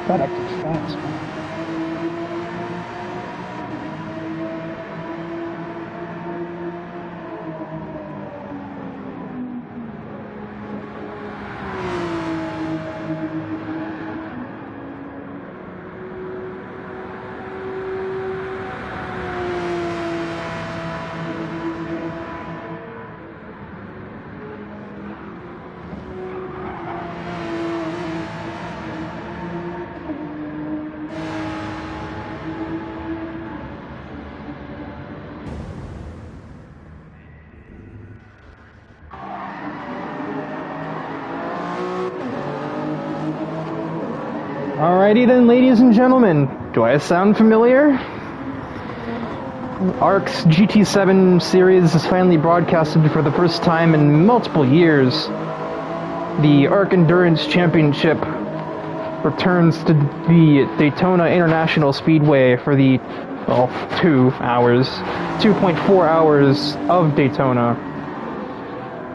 That acted fast, man. Alrighty then, ladies and gentlemen, do I sound familiar? ARC's GT7 series is finally broadcasted for the first time in multiple years. The ARC Endurance Championship returns to the Daytona International Speedway for the, well, 2.4 hours of Daytona.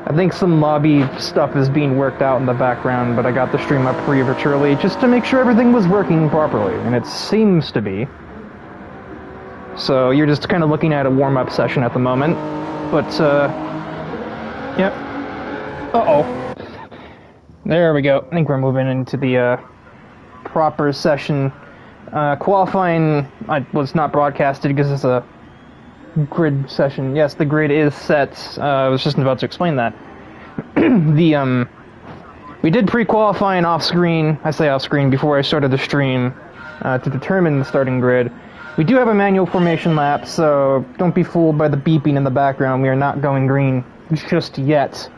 I think some lobby stuff is being worked out in the background, but I got the stream up prematurely just to make sure everything was working properly, and it seems to be. So you're just kind of looking at a warm-up session at the moment, but, yep. Uh-oh. There we go. I think we're moving into the, proper session. Qualifying was not broadcasted because it's a grid session. Yes, the grid is set. I was just about to explain that. We did pre-qualifying off-screen, I say off-screen, before I started the stream, to determine the starting grid. We do have a manual formation lap, so don't be fooled by the beeping in the background. We are not going green just yet.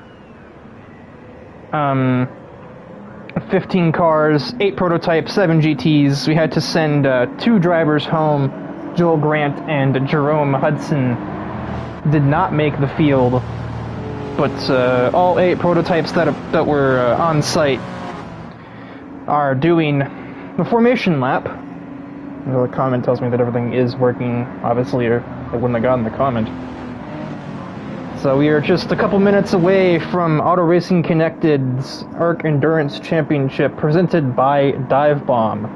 15 cars, 8 prototypes, 7 GTs. We had to send 2 drivers home. Joel Grant and Jerome Hudson did not make the field, but all 8 prototypes that were on site are doing the formation lap. The comment tells me that everything is working, obviously, or I wouldn't have gotten the comment. So we are just a couple minutes away from AutoRacingConnected's ARC Endurance Championship, presented by DIVEBOMB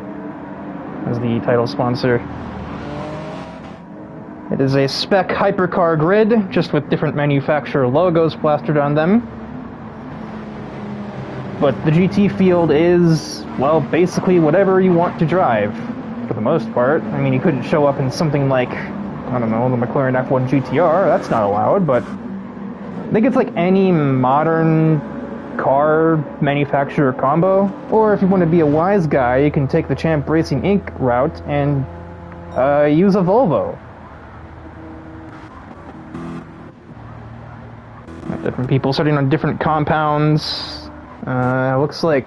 as the title sponsor. It is a spec hypercar grid, just with different manufacturer logos plastered on them. But the GT field is, well, basically whatever you want to drive, for the most part. I mean, you couldn't show up in something like, I don't know, the McLaren F1 GTR, that's not allowed, but I think it's like any modern car manufacturer combo. Or if you want to be a wise guy, you can take the Champ Racing Inc. route and use a Volvo. Different people starting on different compounds. Looks like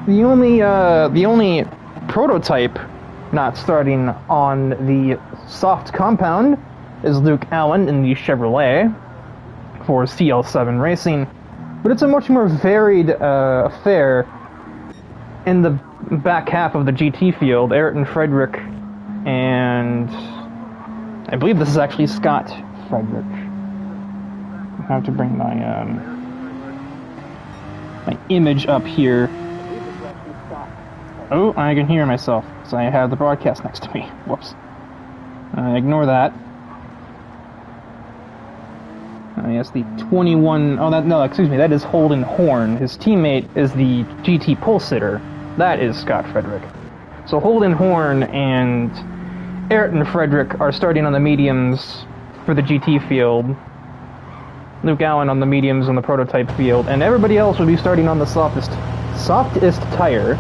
the only prototype not starting on the soft compound is Luke Allen in the Chevrolet for CL7 Racing, but it's a much more varied affair in the back half of the GT field. Ayrton Frederick and I believe this is actually Scott Frederick. I have to bring my my image up here. Oh, I can hear myself, so I have the broadcast next to me. Whoops. Ignore that. Yes, the 21... Oh, excuse me, that is Holden Horn. His teammate is the GT pole sitter. That is Scott Frederick. So Holden Horn and Ayrton Frederick are starting on the mediums for the GT field. Luke Allen on the mediums on the prototype field, and everybody else will be starting on the softest tire.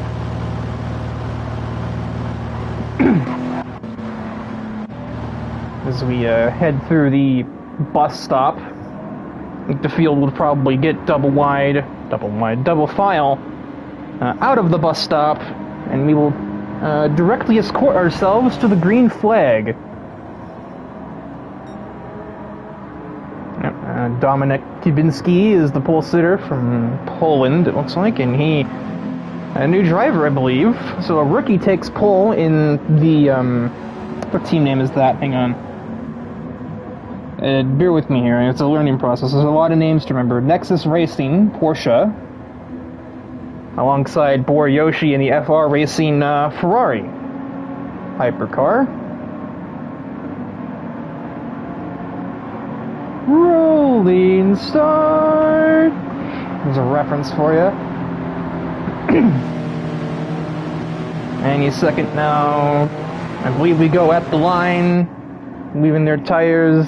As we head through the bus stop, I think the field will probably get double file out of the bus stop, and we will directly escort ourselves to the green flag. Dominik Kubinski is the pole sitter from Poland, it looks like, and he, a new driver, I believe. So a rookie takes pole in the, what team name is that? Hang on. Bear with me here, it's a learning process. There's a lot of names to remember. Nexus Racing, Porsche. alongside Boryoshi in the FR Racing Ferrari hypercar. Rolling start. There's a reference for you. Any second now. I believe we go at the line, leaving their tires,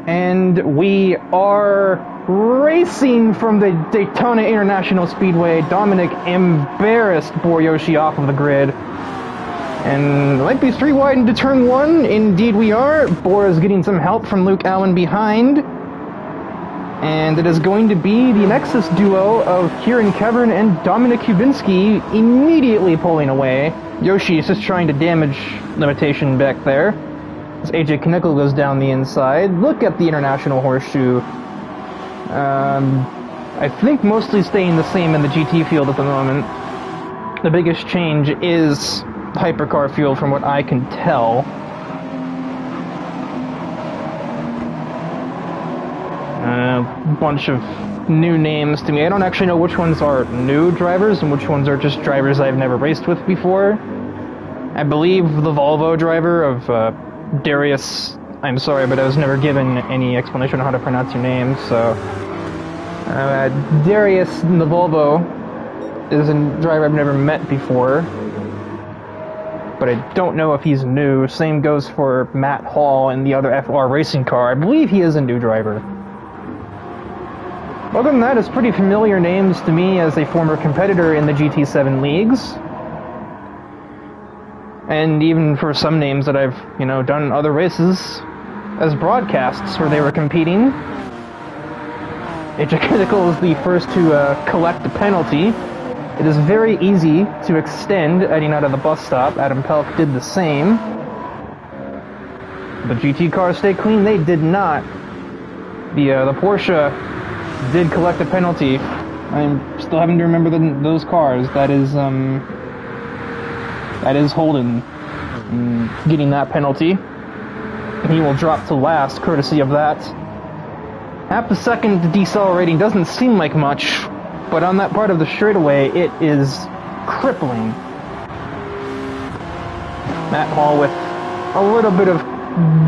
and we are racing from the Daytona International Speedway. Dominic embarrassed Boryoshi off of the grid. And might be street wide into turn one. Indeed we are. Bor is getting some help from Luke Allen behind. And it is going to be the Nexus duo of Kieran Kevern and Dominic Kubinski immediately pulling away. Yoshi is just trying to damage limitation back there. As AJ Knickel goes down the inside. Look at the International Horseshoe. I think mostly staying the same in the GT field at the moment. The biggest change is hypercar field from what I can tell. A bunch of new names to me. I don't actually know which ones are new drivers and which ones are just drivers I've never raced with before. I believe the Volvo driver of Darius, I'm sorry, but I was never given any explanation on how to pronounce your name, so Darius in the Volvo is a driver I've never met before, but I don't know if he's new. Same goes for Matt Hall in the other FR racing car. I believe he is a new driver. Other than that, it's pretty familiar names to me as a former competitor in the GT7 leagues. And even for some names that I've, done other races as broadcasts where they were competing. AJ Knickel is the first to collect a penalty. It is very easy to extend heading out of the bus stop. Adam Pelk did the same. The GT cars stay clean. They did not. The Porsche did collect a penalty. I'm still having to remember those cars. That is Holden getting that penalty. He will drop to last courtesy of that. Half a second decelerating doesn't seem like much, but on that part of the straightaway, it is crippling. Matt Hall with a little bit of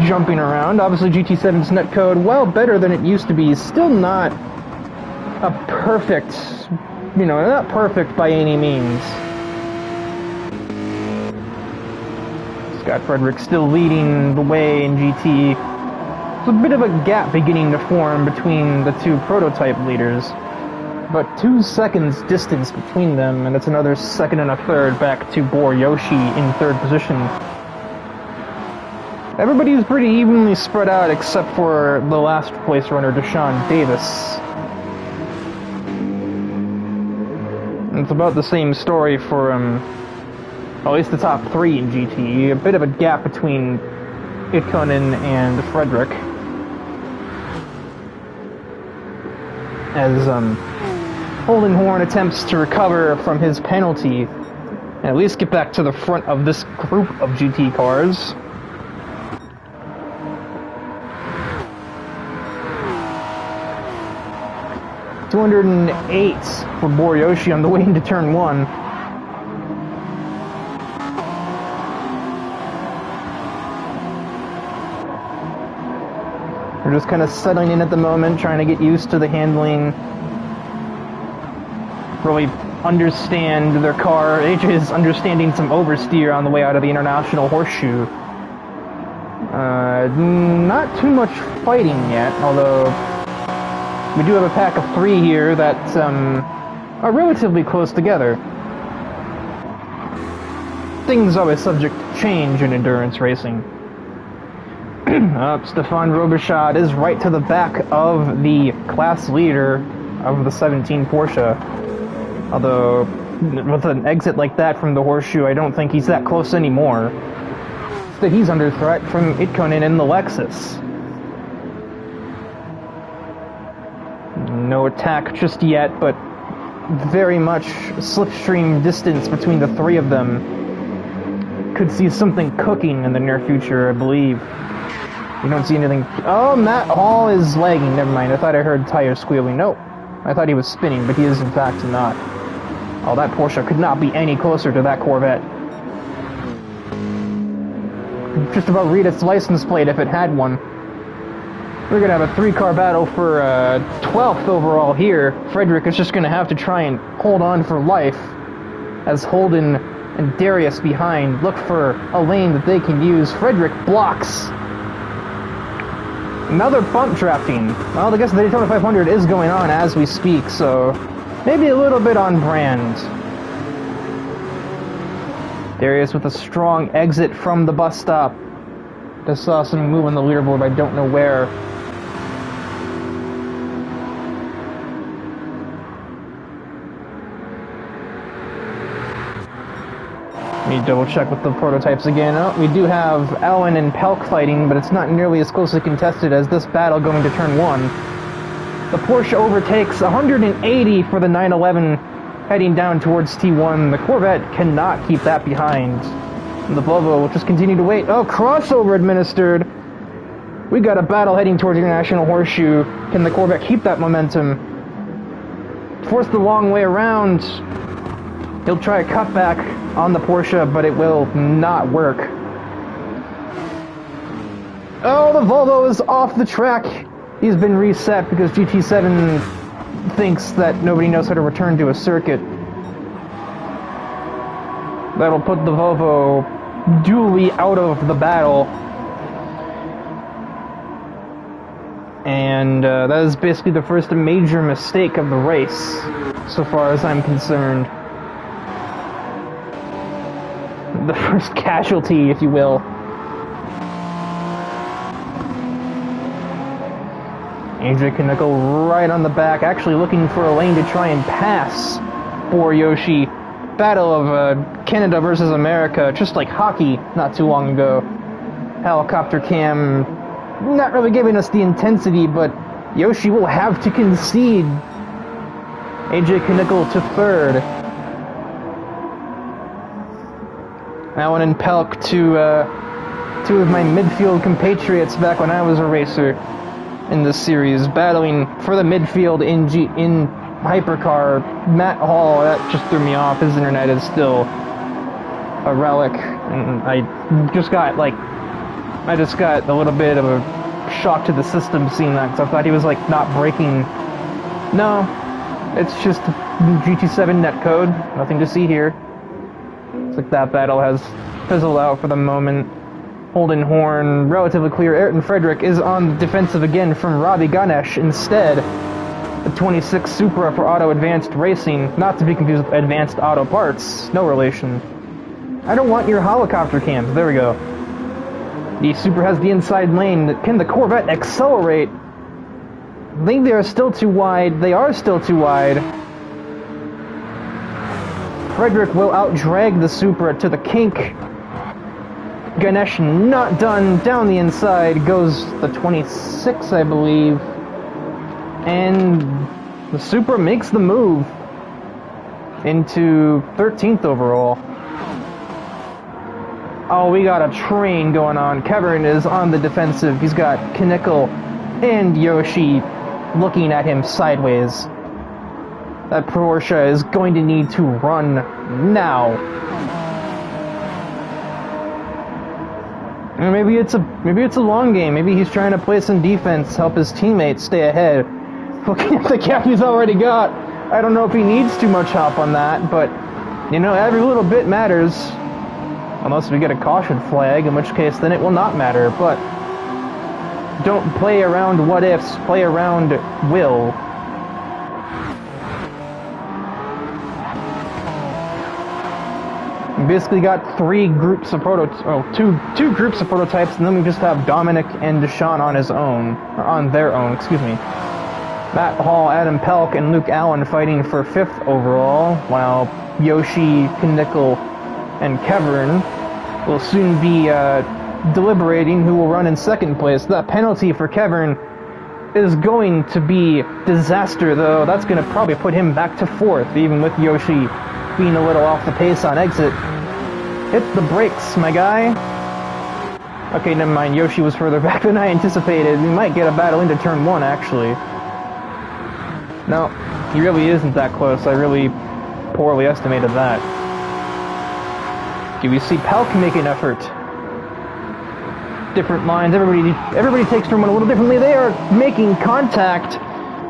jumping around. Obviously GT7's netcode, while better than it used to be, still not a perfect, not perfect by any means. Scott Frederick still leading the way in GT. There's a bit of a gap beginning to form between the two prototype leaders, but 2 seconds distance between them, and it's another second and a third back to Boryoshi in third position. Everybody's pretty evenly spread out except for the last place runner, Deshaun Davis. It's about the same story for, at least the top 3 in GT. A bit of a gap between Itkonen and Frederick. As, Holden Horn attempts to recover from his penalty and at least get back to the front of this group of GT cars. .208 for Boryoshi on the way into turn 1. They're just kind of settling in at the moment, trying to get used to the handling, really understand their car. AJ is understanding some oversteer on the way out of the International Horseshoe. Not too much fighting yet, although we do have a pack of 3 here that are relatively close together. Things always subject to change in endurance racing. Stefan Robichaud is right to the back of the class leader of the 17 Porsche. Although, with an exit like that from the Horseshoe, I don't think he's that close anymore. Instead, he's under threat from Itkonen in the Lexus. No attack just yet, but very much slipstream distance between the 3 of them. Could see something cooking in the near future, I believe. You don't see anything. Oh, Matt Hall is lagging. Never mind. I thought I heard tires squealing. Nope. I thought he was spinning, but he is in fact not. Oh, that Porsche could not be any closer to that Corvette. Just about read its license plate if it had one. We're going to have a 3-car battle for 12th overall here. Frederick is just going to have to try and hold on for life as Holden and Darius behind look for a lane that they can use. Frederick blocks. Another bump drafting. Well, I guess the Daytona 500 is going on as we speak, so maybe a little bit on brand. Darius with a strong exit from the bus stop. Just saw some move on the leaderboard, I don't know where. Let me double check with the prototypes again. Oh, we do have Allen and Pelk fighting, but it's not nearly as closely contested as this battle going to turn 1. The Porsche overtakes 180 for the 911 heading down towards T1. The Corvette cannot keep that behind. And the Volvo will just continue to wait. Oh, crossover administered. We got a battle heading towards International Horseshoe. Can the Corvette keep that momentum? Forced the long way around. He'll try a cutback on the Porsche, but it will not work. Oh, the Volvo is off the track. He's been reset because GT7 thinks that nobody knows how to return to a circuit. That'll put the Volvo duly out of the battle. And that is basically the first major mistake of the race, so far as I'm concerned. The first casualty, if you will. AJ Kaneko right on the back, actually looking for a lane to try and pass for Yoshi. Battle of Canada versus America, just like hockey not too long ago. Helicopter cam, not really giving us the intensity, but Yoshi will have to concede. AJ Kaneko to third. Allen and Pelk to two of my midfield compatriots back when I was a racer in this series, battling for the midfield in Hypercar. Matt Hall, that just threw me off. His internet is still a relic, and I just got a little bit of a shock to the system seeing that, because I thought he was like not breaking. No, it's just GT7 netcode. Nothing to see here. Looks like that battle has fizzled out for the moment. Holden Horn, relatively clear. Ayrton Frederick is on the defensive again from Robbie Ganesh instead. The 26 Supra for Auto Advanced Racing, not to be confused with Advanced Auto Parts. No relation. I don't want your helicopter cams. There we go. The Supra has the inside lane. Can the Corvette accelerate? I think they are still too wide. They are still too wide. Frederick will outdrag the Supra to the kink. Ganesh not done. Down the inside goes the 26, I believe. And the Supra makes the move into 13th overall. Oh, we got a train going on. Kevin is on the defensive. He's got Kaneko and Yoshi looking at him sideways. That Porsche is going to need to run now. And maybe it's a long game. Maybe he's trying to play some defense, help his teammates stay ahead. Looking at the gap he's already got, I don't know if he needs too much help on that, but you know, every little bit matters. Unless we get a caution flag, in which case then it will not matter. But don't play around what ifs, play around will. We basically got two groups of prototypes, and then we just have Dominic and Deshaun on their own, excuse me. Matt Hall, Adam Pelk, and Luke Allen fighting for 5th overall, while Yoshi, Kaneko, and Kevin will soon be deliberating who will run in 2nd place. That penalty for Kevin is going to be disaster, though. That's going to probably put him back to 4th, even with Yoshi being a little off the pace on exit. Hit the brakes, my guy. Okay, never mind. Yoshi was further back than I anticipated. We might get a battle into turn 1, actually. No, he really isn't that close. I really poorly estimated that. Okay, we see Pelk make an effort. Different lines. Everybody takes turn one a little differently. They are making contact.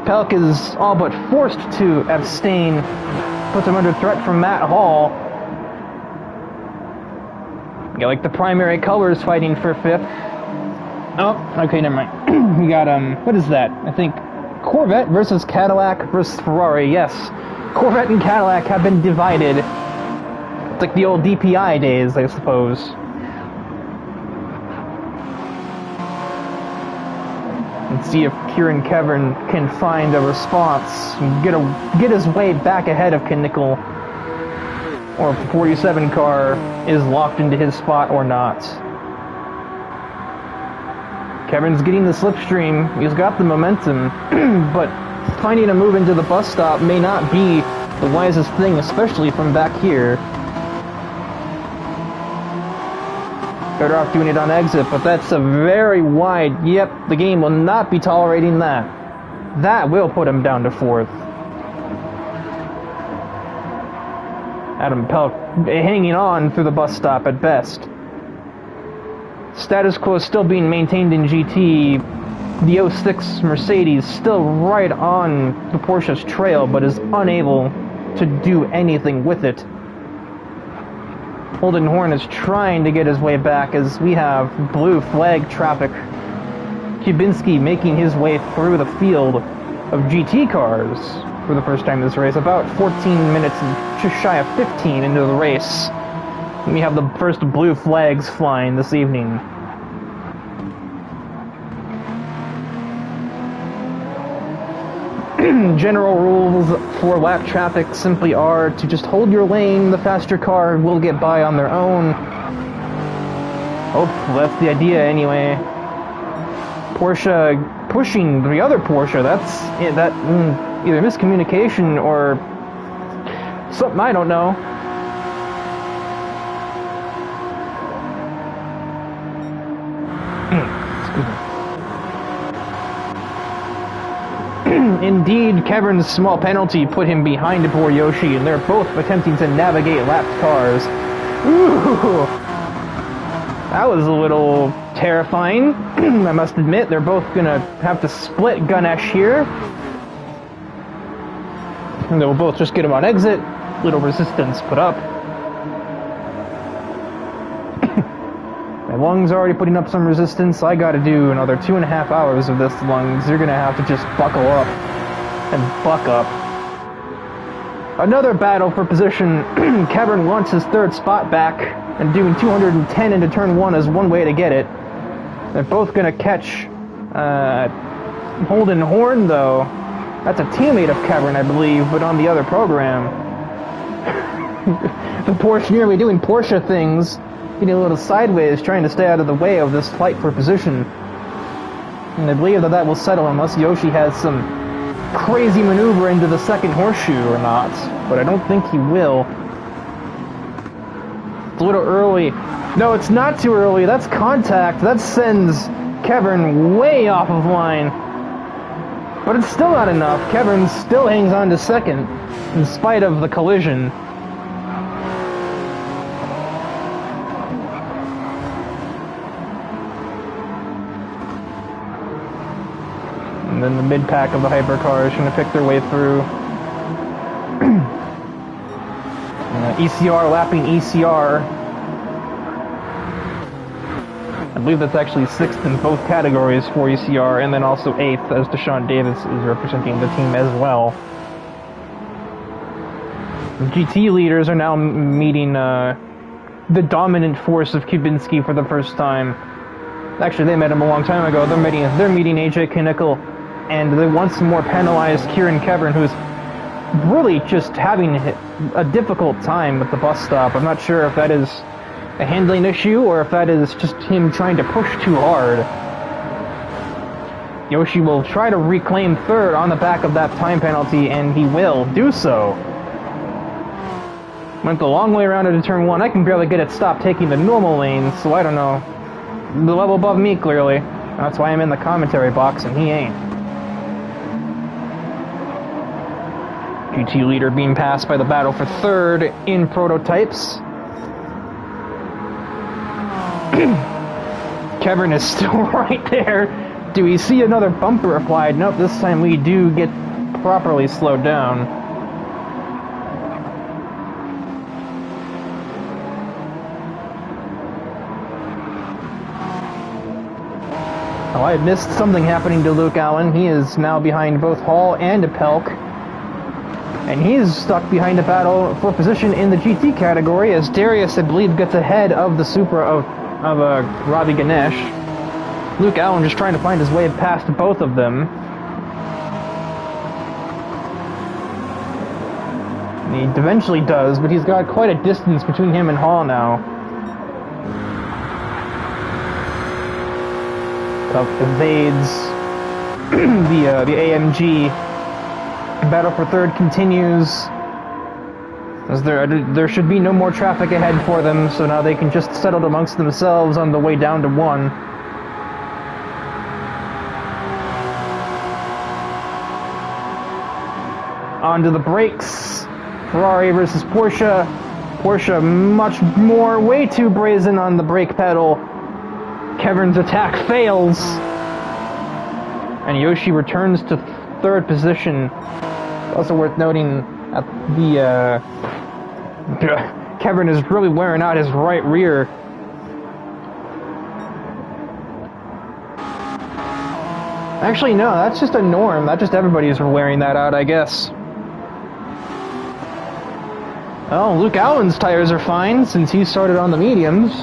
Pelk is all but forced to abstain. Puts him under threat from Matt Hall. You got like the primary colors fighting for fifth. Oh, okay, never mind. We got what is that? I think Corvette versus Cadillac versus Ferrari. Yes, Corvette and Cadillac have been divided. It's like the old DPI days, I suppose. Let's see if Kieran Kevin can find a response and get his way back ahead of Knickel, or if the 47 car is locked into his spot or not. Kevin's getting the slipstream. He's got the momentum, but finding a move into the bus stop may not be the wisest thing, especially from back here. Better off doing it on exit, but that's a very wide... Yep, the game will not be tolerating that. That will put him down to fourth. Adam Pelk hanging on through the bus stop at best. Status quo still being maintained in GT. The 06 Mercedes still right on the Porsche's trail, but is unable to do anything with it. Holden Horn is trying to get his way back as we have blue flag traffic. Kubinski making his way through the field of GT cars for the first time this race, about 14 minutes and just shy of 15 into the race. We have the first blue flags flying this evening. General rules for lap traffic simply are to just hold your lane, the faster car will get by on their own. Oh, well, that's the idea anyway. Porsche pushing the other Porsche, that's either miscommunication or something I don't know. Excuse me. Indeed, Kevin's small penalty put him behind Boryoshi, and they're both attempting to navigate lapped cars. Ooh, that was a little terrifying, I must admit. They're both gonna have to split Ganesh here. And they'll both just get him on exit. Little resistance put up. My lungs are already putting up some resistance. I gotta do another 2.5 hours of this lungs. You're gonna have to just buckle up and buck up. Another battle for position. Kevin wants his third spot back, and doing 210 into turn 1 is one way to get it. They're both gonna catch Holden Horn, though. That's a teammate of Kevin, I believe, but on the other program. The Porsche nearly doing Porsche things, getting a little sideways, trying to stay out of the way of this fight for position. And I believe that will settle unless Yoshi has some crazy maneuver into the second horseshoe or not, but I don't think he will. It's a little early. No, it's not too early. That's contact. That sends Kevin way off of line. But it's still not enough. Kevin still hangs on to second in spite of the collision. And then the mid-pack of the hypercar is going to pick their way through. ECR lapping ECR. I believe that's actually 6th in both categories for ECR, and then also 8th as Deshaun Davis is representing the team as well. The GT leaders are now meeting the dominant force of Kubinski for the first time. Actually, they met him a long time ago. They're meeting AJ Knickel and the once more penalized Kieran Kevin, who's really just having a difficult time at the bus stop. I'm not sure if that is a handling issue or if that is just him trying to push too hard. Yoshi will try to reclaim third on the back of that time penalty, and he will do so. Went the long way around into turn 1. I can barely get it stopped taking the normal lane, so I don't know. The level above me, clearly. That's why I'm in the commentary box and he ain't. GT leader being passed by the battle for third in prototypes. Kevin is still right there. Do we see another bumper applied? Nope, this time we do get properly slowed down. Oh, I missed something happening to Luke Allen. He is now behind both Hall and Pelk. And he is stuck behind a battle for position in the GT category as Darius, I believe, gets ahead of the Supra of Ravi Ganesh. Luke Allen just trying to find his way past both of them. And he eventually does, but he's got quite a distance between him and Hall now. Cup evades the AMG. Battle for third continues. As there should be no more traffic ahead for them, so now they can just settle amongst themselves on the way down to one. Onto the brakes. Ferrari versus Porsche. Porsche much more, way too brazen on the brake pedal. Kevin's attack fails. And Yoshi returns to third position. Also worth noting at the Kevin is really wearing out his right rear. Actually, no, that's just a norm. That's just everybody's wearing that out, I guess. Oh, Luke Allen's tires are fine since he started on the mediums.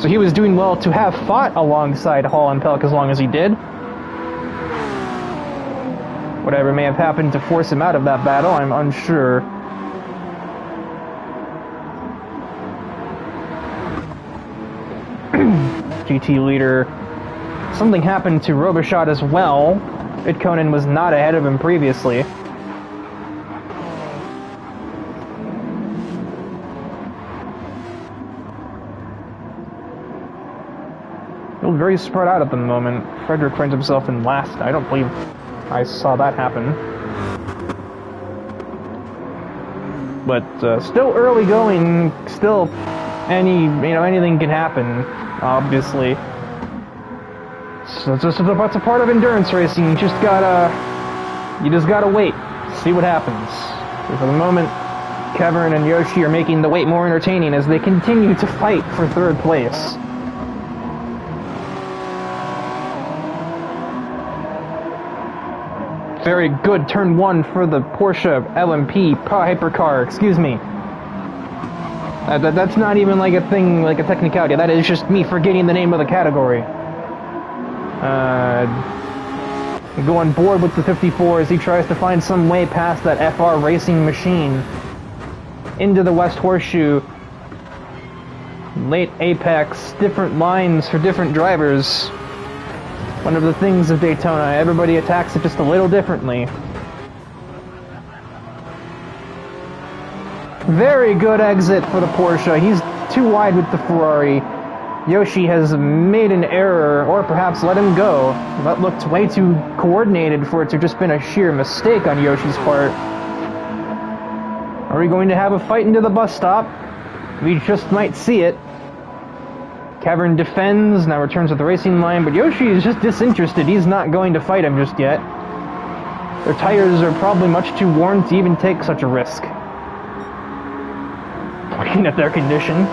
So he was doing well to have fought alongside Hall and Pelk as long as he did. Whatever may have happened to force him out of that battle, I'm unsure. GT leader. Something happened to Robichaud as well. Itkonen was not ahead of him previously. Feels very spread out at the moment. Frederick finds himself in last. I don't believe I saw that happen. But still early going. Still, anything can happen. Obviously, so that's a part of endurance racing. You just gotta wait, see what happens. So for the moment, Kevin and Yoshi are making the wait more entertaining as they continue to fight for third place. Very good turn one for the Porsche LMP hypercar, excuse me. That's not even like a thing, like a technicality. That is just me forgetting the name of the category. Going board with the 54 as he tries to find some way past that FR racing machine. Into the West Horseshoe. Late apex, different lines for different drivers. One of the things of Daytona, everybody attacks it just a little differently. Very good exit for the Porsche. He's too wide with the Ferrari. Yoshi has made an error, or perhaps let him go. That looked way too coordinated for it to have just been a sheer mistake on Yoshi's part. Are we going to have a fight into the bus stop? We just might see it. Kevin defends, now returns to the racing line, but Yoshi is just disinterested. He's not going to fight him just yet. Their tires are probably much too worn to even take such a risk. Looking at their condition.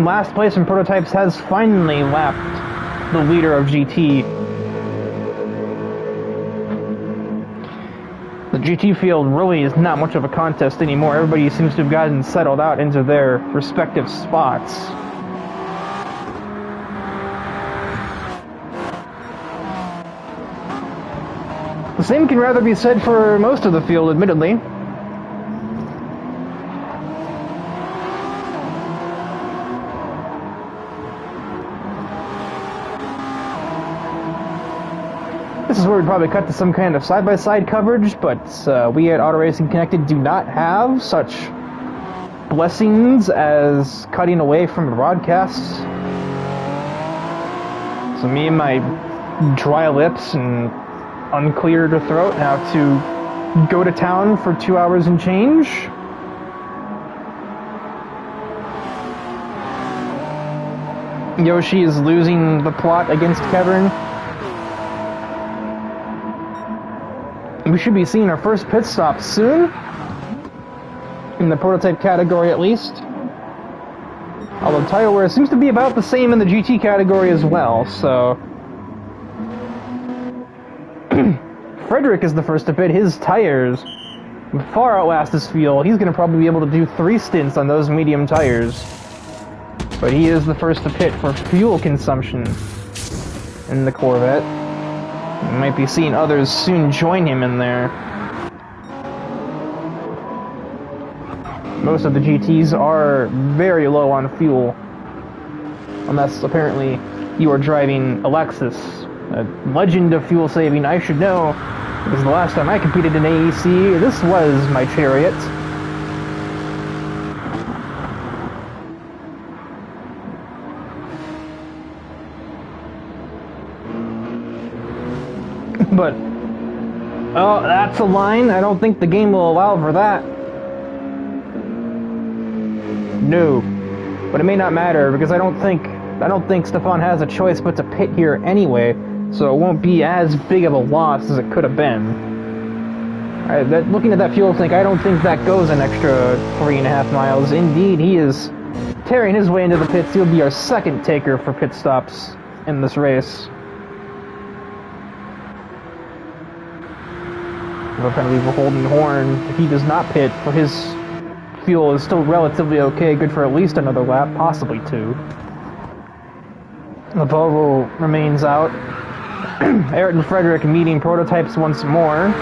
Last place in prototypes has finally lapped the leader of GT. The GT field really is not much of a contest anymore. Everybody seems to have gotten settled out into their respective spots. The same can rather be said for most of the field, admittedly. This is where we'd probably cut to some kind of side-by-side coverage, but we at AutoRacingConnected do not have such blessings as cutting away from the broadcasts. So me and my dry lips and uncleared throat have to go to town for 2 hours and change. Yoshi is losing the plot against Kevin. We should be seeing our first pit stop soon. In the prototype category at least. Although tire wear seems to be about the same in the GT category as well, so... Frederick is the first to pit. His tires far outlast his fuel. He's going to probably be able to do 3 stints on those medium tires. But he is the first to pit for fuel consumption in the Corvette. We might be seeing others soon join him in there. Most of the GTs are very low on fuel. Unless, apparently, you are driving a Lexus. A legend of fuel saving, I should know. Because the last time I competed in AEC, this was my Chariot. But, oh, that's a line. I don't think the game will allow for that. No, but it may not matter because I don't think Stefan has a choice but to pit here anyway, so it won't be as big of a loss as it could have been. Looking at that fuel tank, I don't think that goes an extra 3.5 miles. Indeed, he is tearing his way into the pits. He'll be our second taker for pit stops in this race. We'll kind of leave a holding horn if he does not pit, for his fuel is still relatively okay, good for at least another lap, possibly 2. The Volvo remains out. Ayrton Frederick meeting prototypes once more.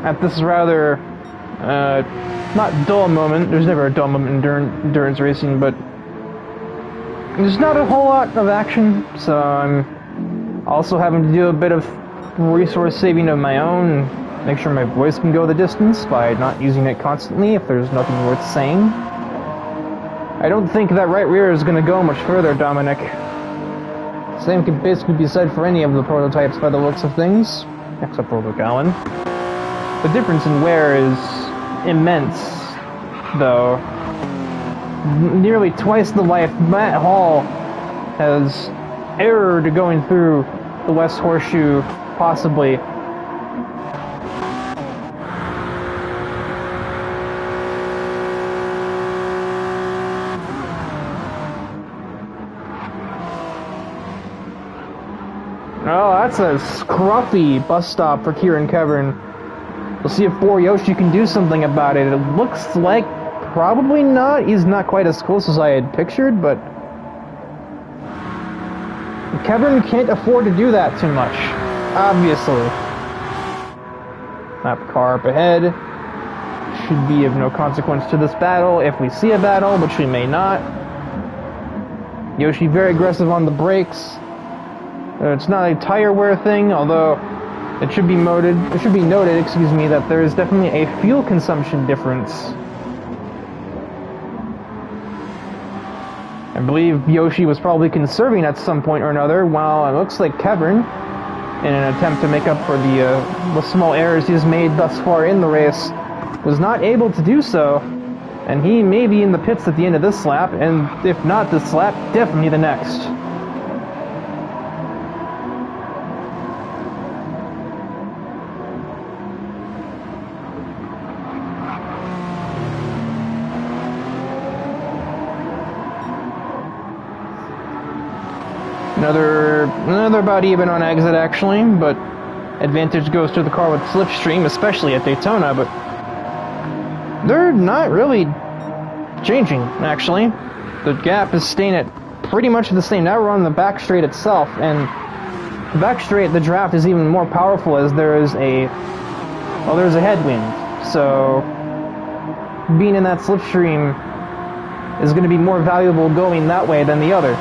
At this rather, not dull moment, there's never a dull moment in endurance racing, but there's not a whole lot of action, so I'm also having to do a bit of resource saving of my own, make sure my voice can go the distance by not using it constantly if there's nothing worth saying. I don't think that right rear is going to go much further, Dominic. Same can basically be said for any of the prototypes by the looks of things, except for Luke Allen. The difference in wear is immense, though. Nearly twice the life Matt Hall has erred going through the West Horseshoe, possibly. Oh, that's a scruffy bus stop for Kieran Kevern. We'll see if Yoshi can do something about it. It looks like probably not. He's not quite as close as I had pictured, but Kevin can't afford to do that too much, obviously. Lap car up ahead. Should be of no consequence to this battle if we see a battle, which we may not. Yoshi very aggressive on the brakes. It's not a tire wear thing, although it should be noted, that there is definitely a fuel consumption difference. I believe Yoshi was probably conserving at some point or another, while it looks like Kevern, in an attempt to make up for the small errors he's made thus far in the race, was not able to do so, and he may be in the pits at the end of this lap, and if not this lap, definitely the next. Another about even on exit, actually, but advantage goes to the car with slipstream, especially at Daytona, but They're not really changing, actually. The gap is staying at pretty much the same. Now we're on the back straight itself, and the back straight, the draft is even more powerful as there's a headwind. So being in that slipstream is going to be more valuable going that way than the other.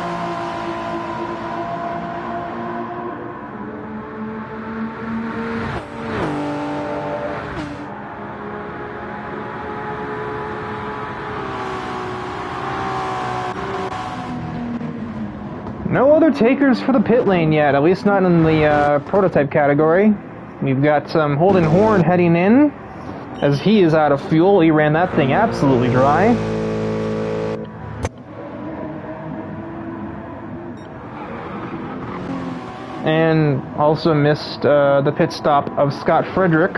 No other takers for the pit lane yet, at least not in the prototype category. We've got Holden Horn heading in, as he is out of fuel. He ran that thing absolutely dry. And also missed the pit stop of Scott Frederick,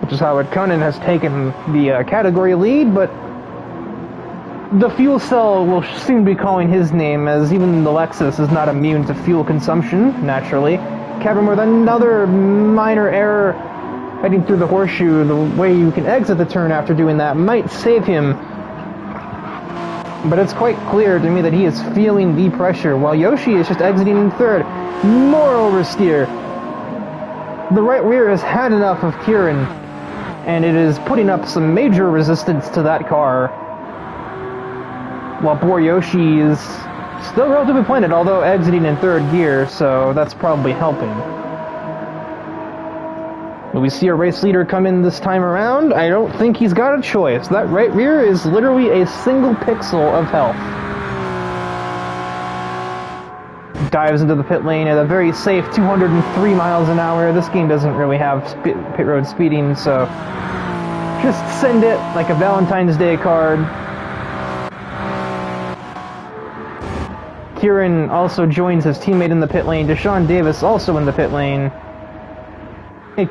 which is how Conan has taken the category lead, but the fuel cell will soon be calling his name, as even the Lexus is not immune to fuel consumption, naturally. Kevin, with another minor error heading through the horseshoe, the way you can exit the turn after doing that might save him. But it's quite clear to me that he is feeling the pressure, while Yoshi is just exiting in third. More oversteer. The right rear has had enough of Kieran, and it is putting up some major resistance to that car. While Boryoshi is still relatively planted, although exiting in third gear, so that's probably helping. Will we see a race leader come in this time around? I don't think he's got a choice. That right rear is literally a single pixel of health. Dives into the pit lane at a very safe 203 miles an hour. This game doesn't really have pit road speeding, so just send it like a Valentine's Day card. Kieran also joins his teammate in the pit lane. Deshaun Davis also in the pit lane.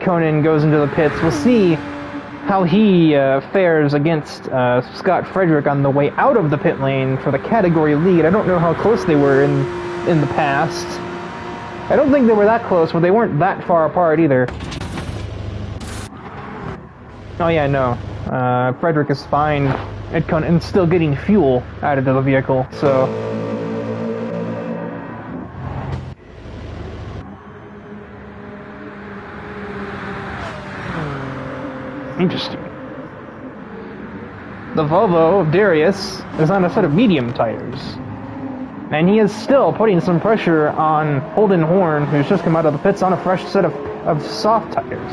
Conan goes into the pits. We'll see how he fares against Scott Frederick on the way out of the pit lane for the category lead. I don't know how close they were in the past. I don't think they were that close, but they weren't that far apart either. Oh yeah, no. Frederick is fine. Conan's still getting fuel added to the vehicle, so... Interesting. The Volvo of Darius is on a set of medium tires. And he is still putting some pressure on Holden Horn, who's just come out of the pits on a fresh set of soft tires.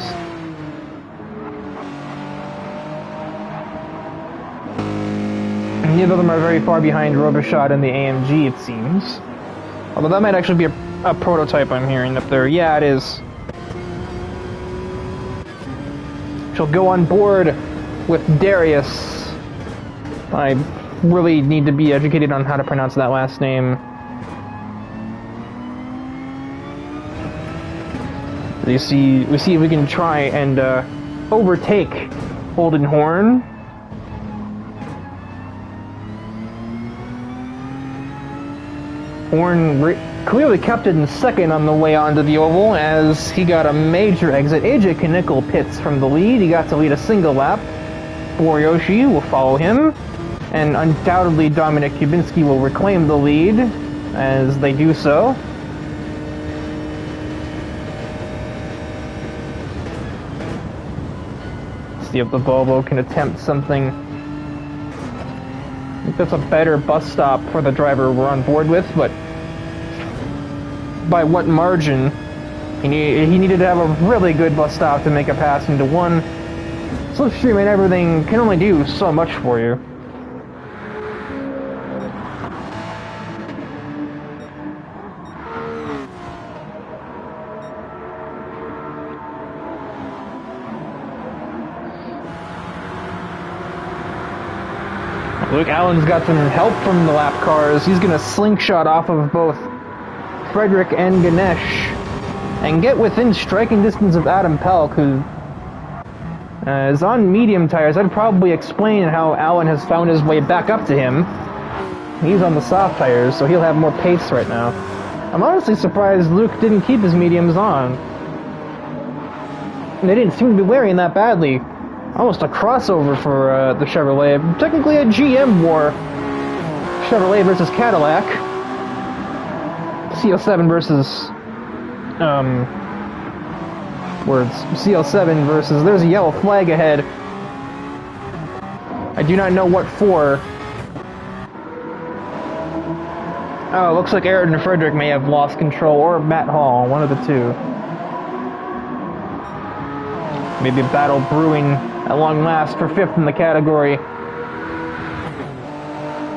And neither of them are very far behind Robichaud and the AMG, it seems. Although that might actually be a prototype I'm hearing up there. Yeah, it is. She'll go on board with Darius. I really need to be educated on how to pronounce that last name. We see if we can try and overtake Holden Horn. Horn clearly kept it in second on the way onto the oval as he got a major exit. AJ Knickel pits from the lead. He got to lead a single lap. Boryoshi will follow him, and undoubtedly Dominic Kubinski will reclaim the lead as they do so. See if the Volvo can attempt something. I think that's a better bus stop for the driver we're on board with, but by what margin? He needed to have a really good bus stop to make a pass into one. Slipstream and everything can only do so much for you. Luke Allen's got some help from the lap cars. He's going to slingshot off of both Frederick and Ganesh and get within striking distance of Adam Pelk, who is on medium tires. I'd probably explain how Allen has found his way back up to him. He's on the soft tires, so he'll have more pace right now. I'm honestly surprised Luke didn't keep his mediums on. They didn't seem to be wearing that badly Almost a crossover for the Chevrolet. Technically a GM war. Chevrolet versus Cadillac. CL7 versus... words. CL7 versus... There's a yellow flag ahead. I do not know what for. Oh, it looks like Ayrton Frederick may have lost control, or Matt Hall, one of the two. Maybe a battle brewing at long last for 5th in the category.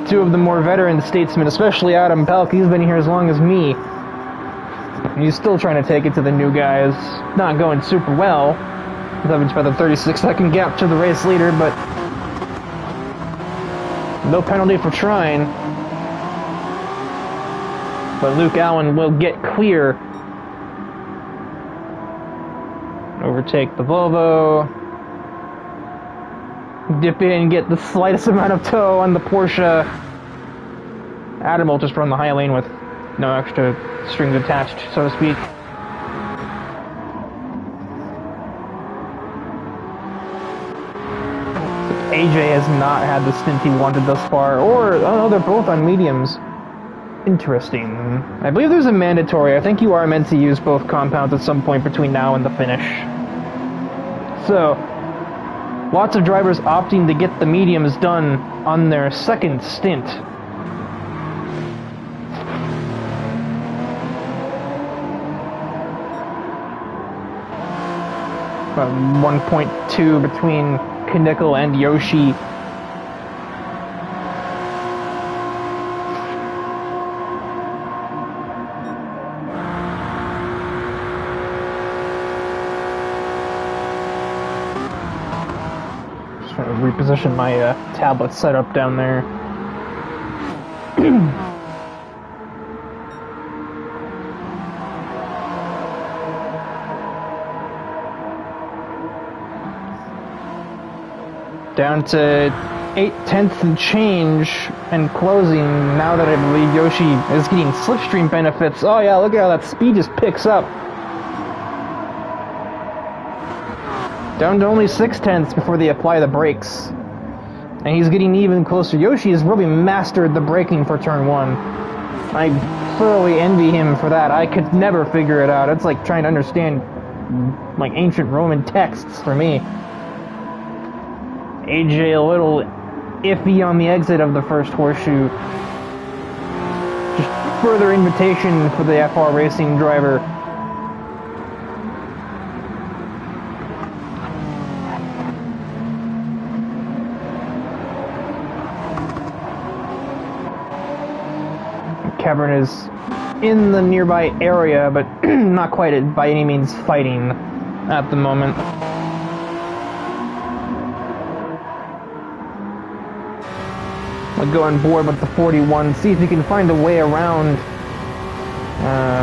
Two of the more veteran statesmen, especially Adam Pelk, he's been here as long as me. And he's still trying to take it to the new guys. Not going super well. He's having about a 36-second gap to the race leader, but no penalty for trying. But Luke Allen will get clear. Overtake the Volvo. Dip in, get the slightest amount of tow on the Porsche. Adam will just run the high lane with no extra strings attached, so to speak. AJ has not had the stint he wanted thus far, or, oh, they're both on mediums. Interesting. I believe there's a mandatory. I think you are meant to use both compounds at some point between now and the finish. So, lots of drivers opting to get the mediums done on their second stint. About 1.2 between Knickel and Yoshi. Reposition my tablet setup down there. Down to 8/10 and change and closing now that I believe Yoshi is getting slipstream benefits. Oh yeah, look at how that speed just picks up. Down to only 6/10 before they apply the brakes. And he's getting even closer. Yoshi has really mastered the braking for turn 1. I thoroughly envy him for that. I could never figure it out. It's like trying to understand like ancient Roman texts for me. AJ a little iffy on the exit of the first horseshoe. Just further invitation for the FR Racing driver. Cavern is in the nearby area, but not quite by any means fighting at the moment. I'll go on board with the 41, see if he can find a way around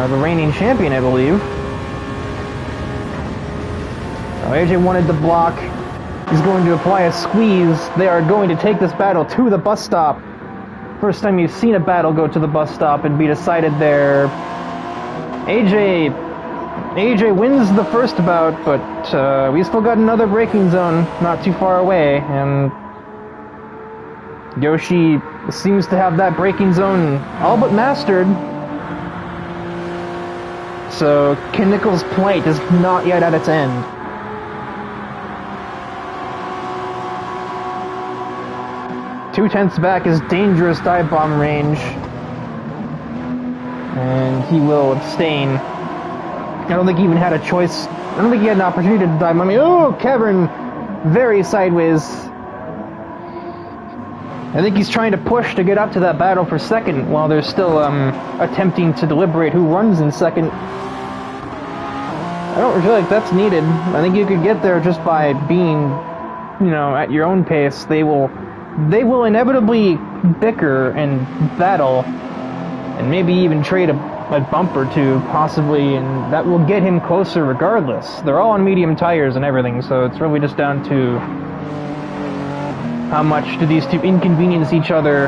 the reigning champion, I believe. So AJ wanted to block. He's going to apply a squeeze. They are going to take this battle to the bus stop. First time you've seen a battle go to the bus stop and be decided there. AJ wins the first bout, but we still got another braking zone not too far away, and Yoshi seems to have that braking zone all but mastered. So Knickel's plight is not yet at its end. Two-tenths back is dangerous dive bomb range, and he will abstain. I don't think he even had a choice. I don't think he had an opportunity to dive bomb. Oh, Cavern, very sideways. I think he's trying to push to get up to that battle for second, while they're still attempting to deliberate who runs in second. I don't feel like that's needed. I think you could get there just by being, you know, at your own pace. They will inevitably bicker and battle, and maybe even trade a bump or two, possibly, and that will get him closer regardless. They're all on medium tires and everything, so it's really just down to how much do these two inconvenience each other,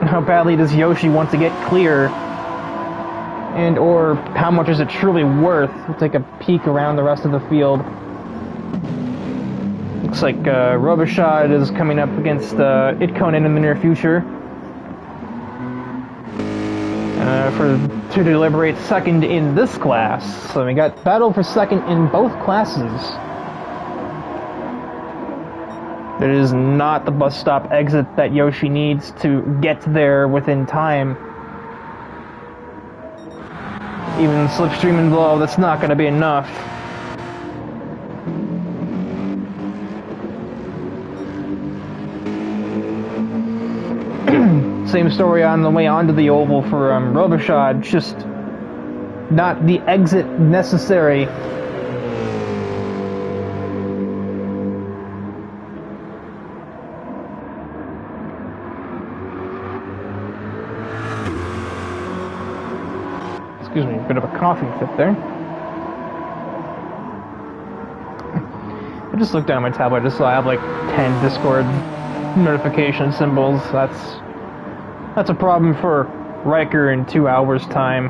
how badly does Yoshi want to get clear, and or how much is it truly worth. We'll take a peek around the rest of the field. Looks like Robichaud is coming up against Itkonen in the near future to deliberate second in this class. So we got battle for second in both classes. It is not the bus stop exit that Yoshi needs to get there within time. Even slipstream involved, that's not going to be enough. Same story on the way onto the oval for Robichaud, just not the exit necessary. Excuse me, a bit of a coughing fit there. I just looked down at my tablet, I just saw I have like 10 Discord notification symbols. That's a problem for Riker in 2 hours' time.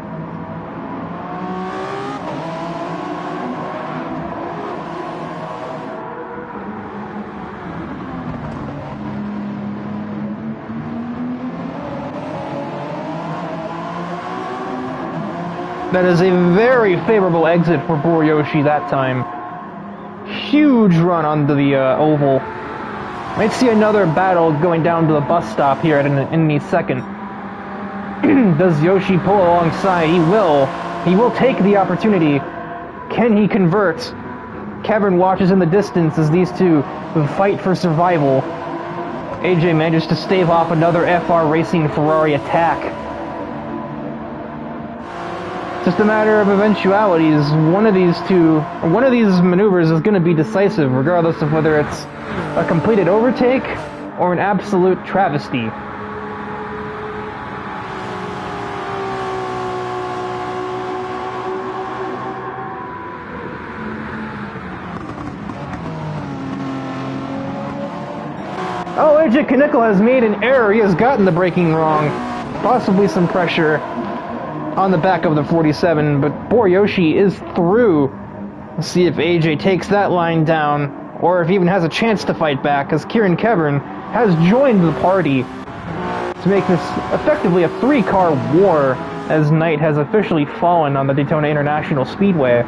That is a very favorable exit for poor Yoshi that time. Huge run onto the oval. Might see another battle going down to the bus stop here at any second. Does Yoshi pull alongside? He will. He will take the opportunity. Can he convert? Kevin watches in the distance as these two fight for survival. AJ manages to stave off another FR Racing Ferrari attack. Just a matter of eventualities. One of these maneuvers is going to be decisive, regardless of whether it's a completed overtake or an absolute travesty. Oh, AJ Knickel has made an error. He has gotten the braking wrong. Possibly some pressure on the back of the 47, but poor Yoshi is through. Let's see if AJ takes that line down, or if he even has a chance to fight back, as Kieran Kevern has joined the party to make this effectively a 3-car war, as night has officially fallen on the Daytona International Speedway.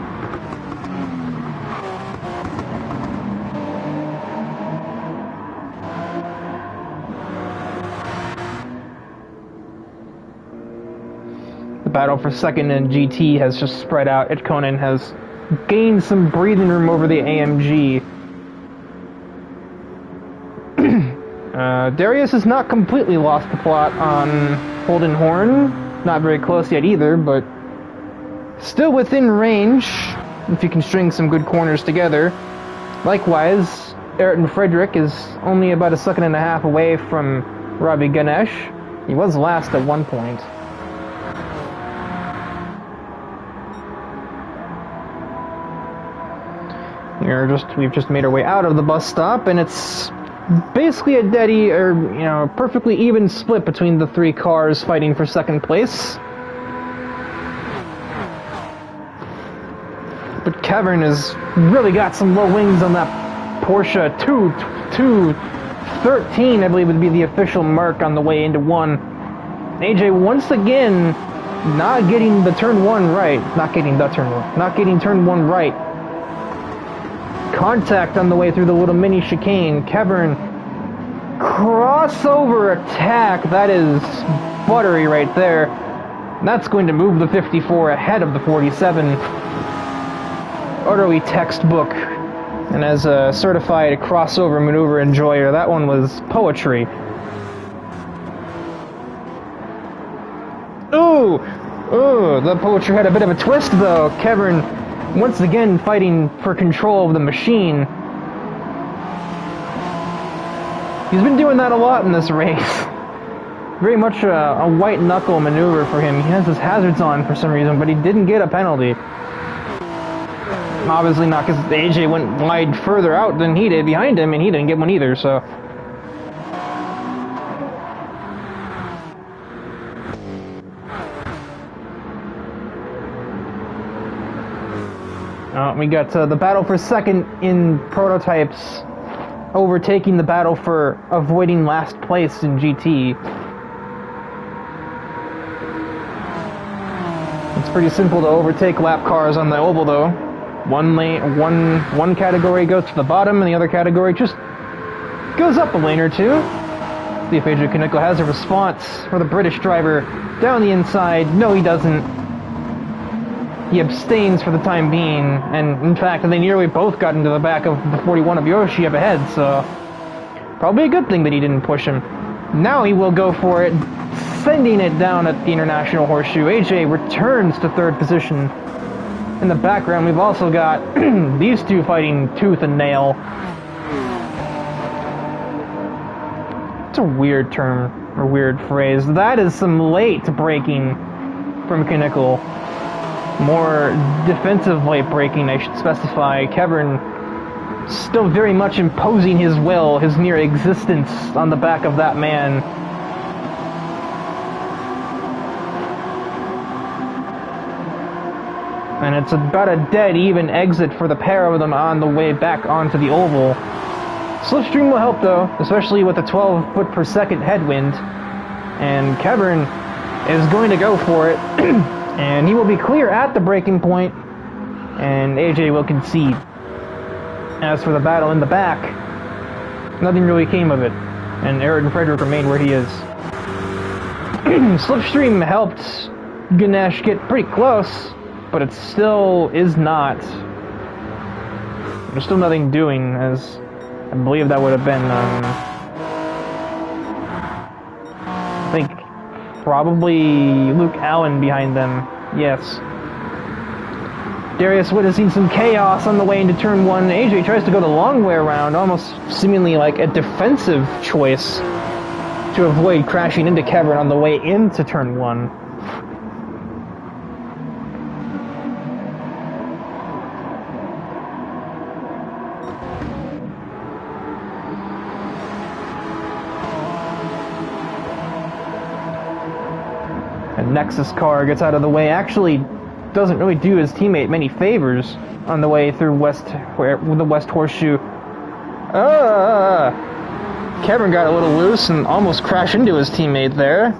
The battle for second in GT has just spread out. Itkonen has gained some breathing room over the AMG. Darius has not completely lost the plot on Holden Horn. Not very close yet either, but still within range if you can string some good corners together. Likewise, Ayrton Frederick is only about a second and a half away from Ravi Ganesh. He was last at one point. We've just made our way out of the bus stop, and it's basically a perfectly even split between the 3 cars fighting for second place. But Kevern has really got some low wings on that Porsche. 213, I believe, would be the official mark on the way into 1. AJ once again not getting turn 1 right. Not getting turn 1 right. Contact on the way through the little mini chicane. Kevern crossover attack. That is buttery right there. That's going to move the 54 ahead of the 47. Utterly textbook. And as a certified crossover maneuver enjoyer, that one was poetry. Ooh! Ooh, the poetry had a bit of a twist though. Kevern once again fighting for control of the machine. He's been doing that a lot in this race. Very much a white knuckle maneuver for him. He has his hazards on for some reason, but he didn't get a penalty. Obviously not, because AJ went wide further out than he did behind him, and he didn't get one either, so... We got the battle for second in prototypes overtaking the battle for avoiding last place in GT. It's pretty simple to overtake lap cars on the oval, though. One category goes to the bottom, and the other category just goes up a lane or two. See if AJ Kaneko has a response for the British driver down the inside. No, he doesn't. He abstains for the time being, and in fact, they nearly both got into the back of the 41 of Yoshi up ahead, so probably a good thing that he didn't push him. Now he will go for it, sending it down at the International Horseshoe. AJ returns to third position. In the background, we've also got these two fighting tooth and nail. It's a weird term, or weird phrase. That is some late braking from Kaneko. More defensive late braking, I should specify. Kevin still very much imposing his will, his near existence on the back of that man. And it's about a dead even exit for the pair of them on the way back onto the oval. Slipstream will help though, especially with a 12 foot per second headwind. And Kevin is going to go for it. And he will be clear at the braking point, and AJ will concede. As for the battle in the back, nothing really came of it, and Ayrton Frederick remained where he is. Slipstream helped Ganesh get pretty close, but it still is not. There's still nothing doing, as I believe that would have been, I think, probably Luke Allen behind them. Yes. Darius witnessing some chaos on the way into turn 1. AJ tries to go the long way around, almost seemingly like a defensive choice to avoid crashing into Kevin on the way into turn 1. Nexus car gets out of the way, actually doesn't really do his teammate many favors on the way through the West Horseshoe. Kevin got a little loose and almost crashed into his teammate there.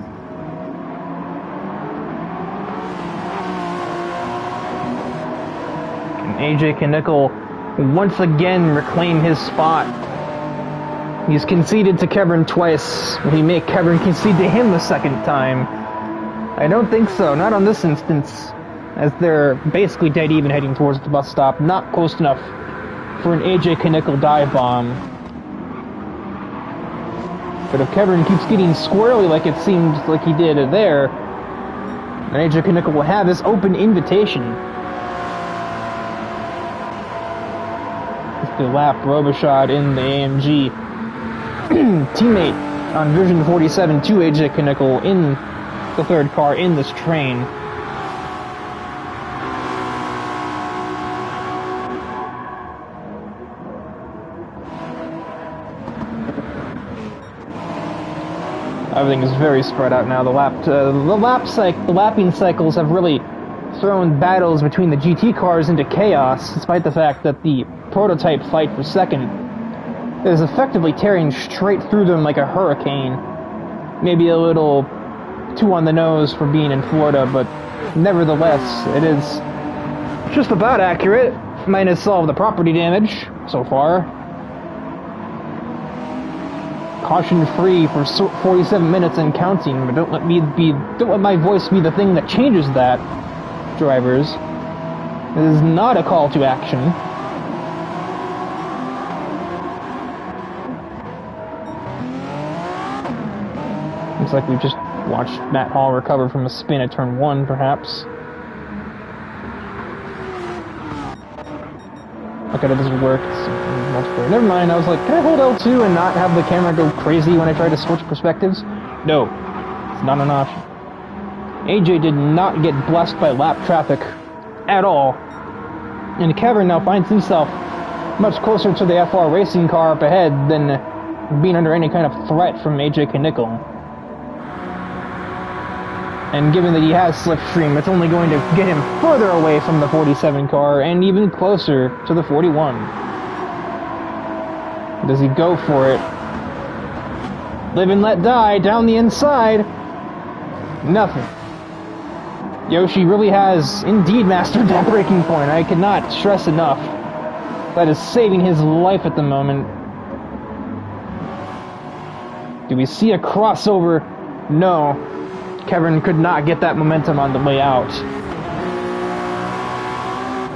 And AJ Kaneko once again reclaim his spot. He's conceded to Kevin twice. Will he make Kevin concede to him the second time? I don't think so, not on this instance, as they're basically dead even heading towards the bus stop, not close enough for an AJ Kaneko dive bomb. But if Kevin keeps getting squirrely like it seemed like he did there, then AJ Kaneko will have his open invitation. It's the lap Robichaud in the AMG. Teammate on Vision 47 to AJ Kaneko in the third car in this train. Everything is very spread out now. The lapping cycles have really thrown battles between the GT cars into chaos, despite the fact that the prototype fight for second is effectively tearing straight through them like a hurricane. Maybe a little too on the nose for being in Florida, but nevertheless, it is just about accurate, minus all of the property damage so far. Caution free for 47 minutes and counting, but don't let my voice be the thing that changes that, drivers. It is not a call to action. Looks like we've just watched Matt Hall recover from a spin at turn 1, perhaps. Okay, that doesn't work. Never mind, I was like, can I hold L2 and not have the camera go crazy when I try to switch perspectives? No, it's not an option. AJ did not get blessed by lap traffic at all. And Kevin now finds himself much closer to the FR racing car up ahead than being under any kind of threat from AJ Kaneko. And given that he has slipstream, it's only going to get him further away from the 47 car and even closer to the 41. Does he go for it? Live and let die, down the inside. Nothing. Yoshi really has indeed mastered that braking point. I cannot stress enough. That is saving his life at the moment. Do we see a crossover? No. Kevin could not get that momentum on the way out.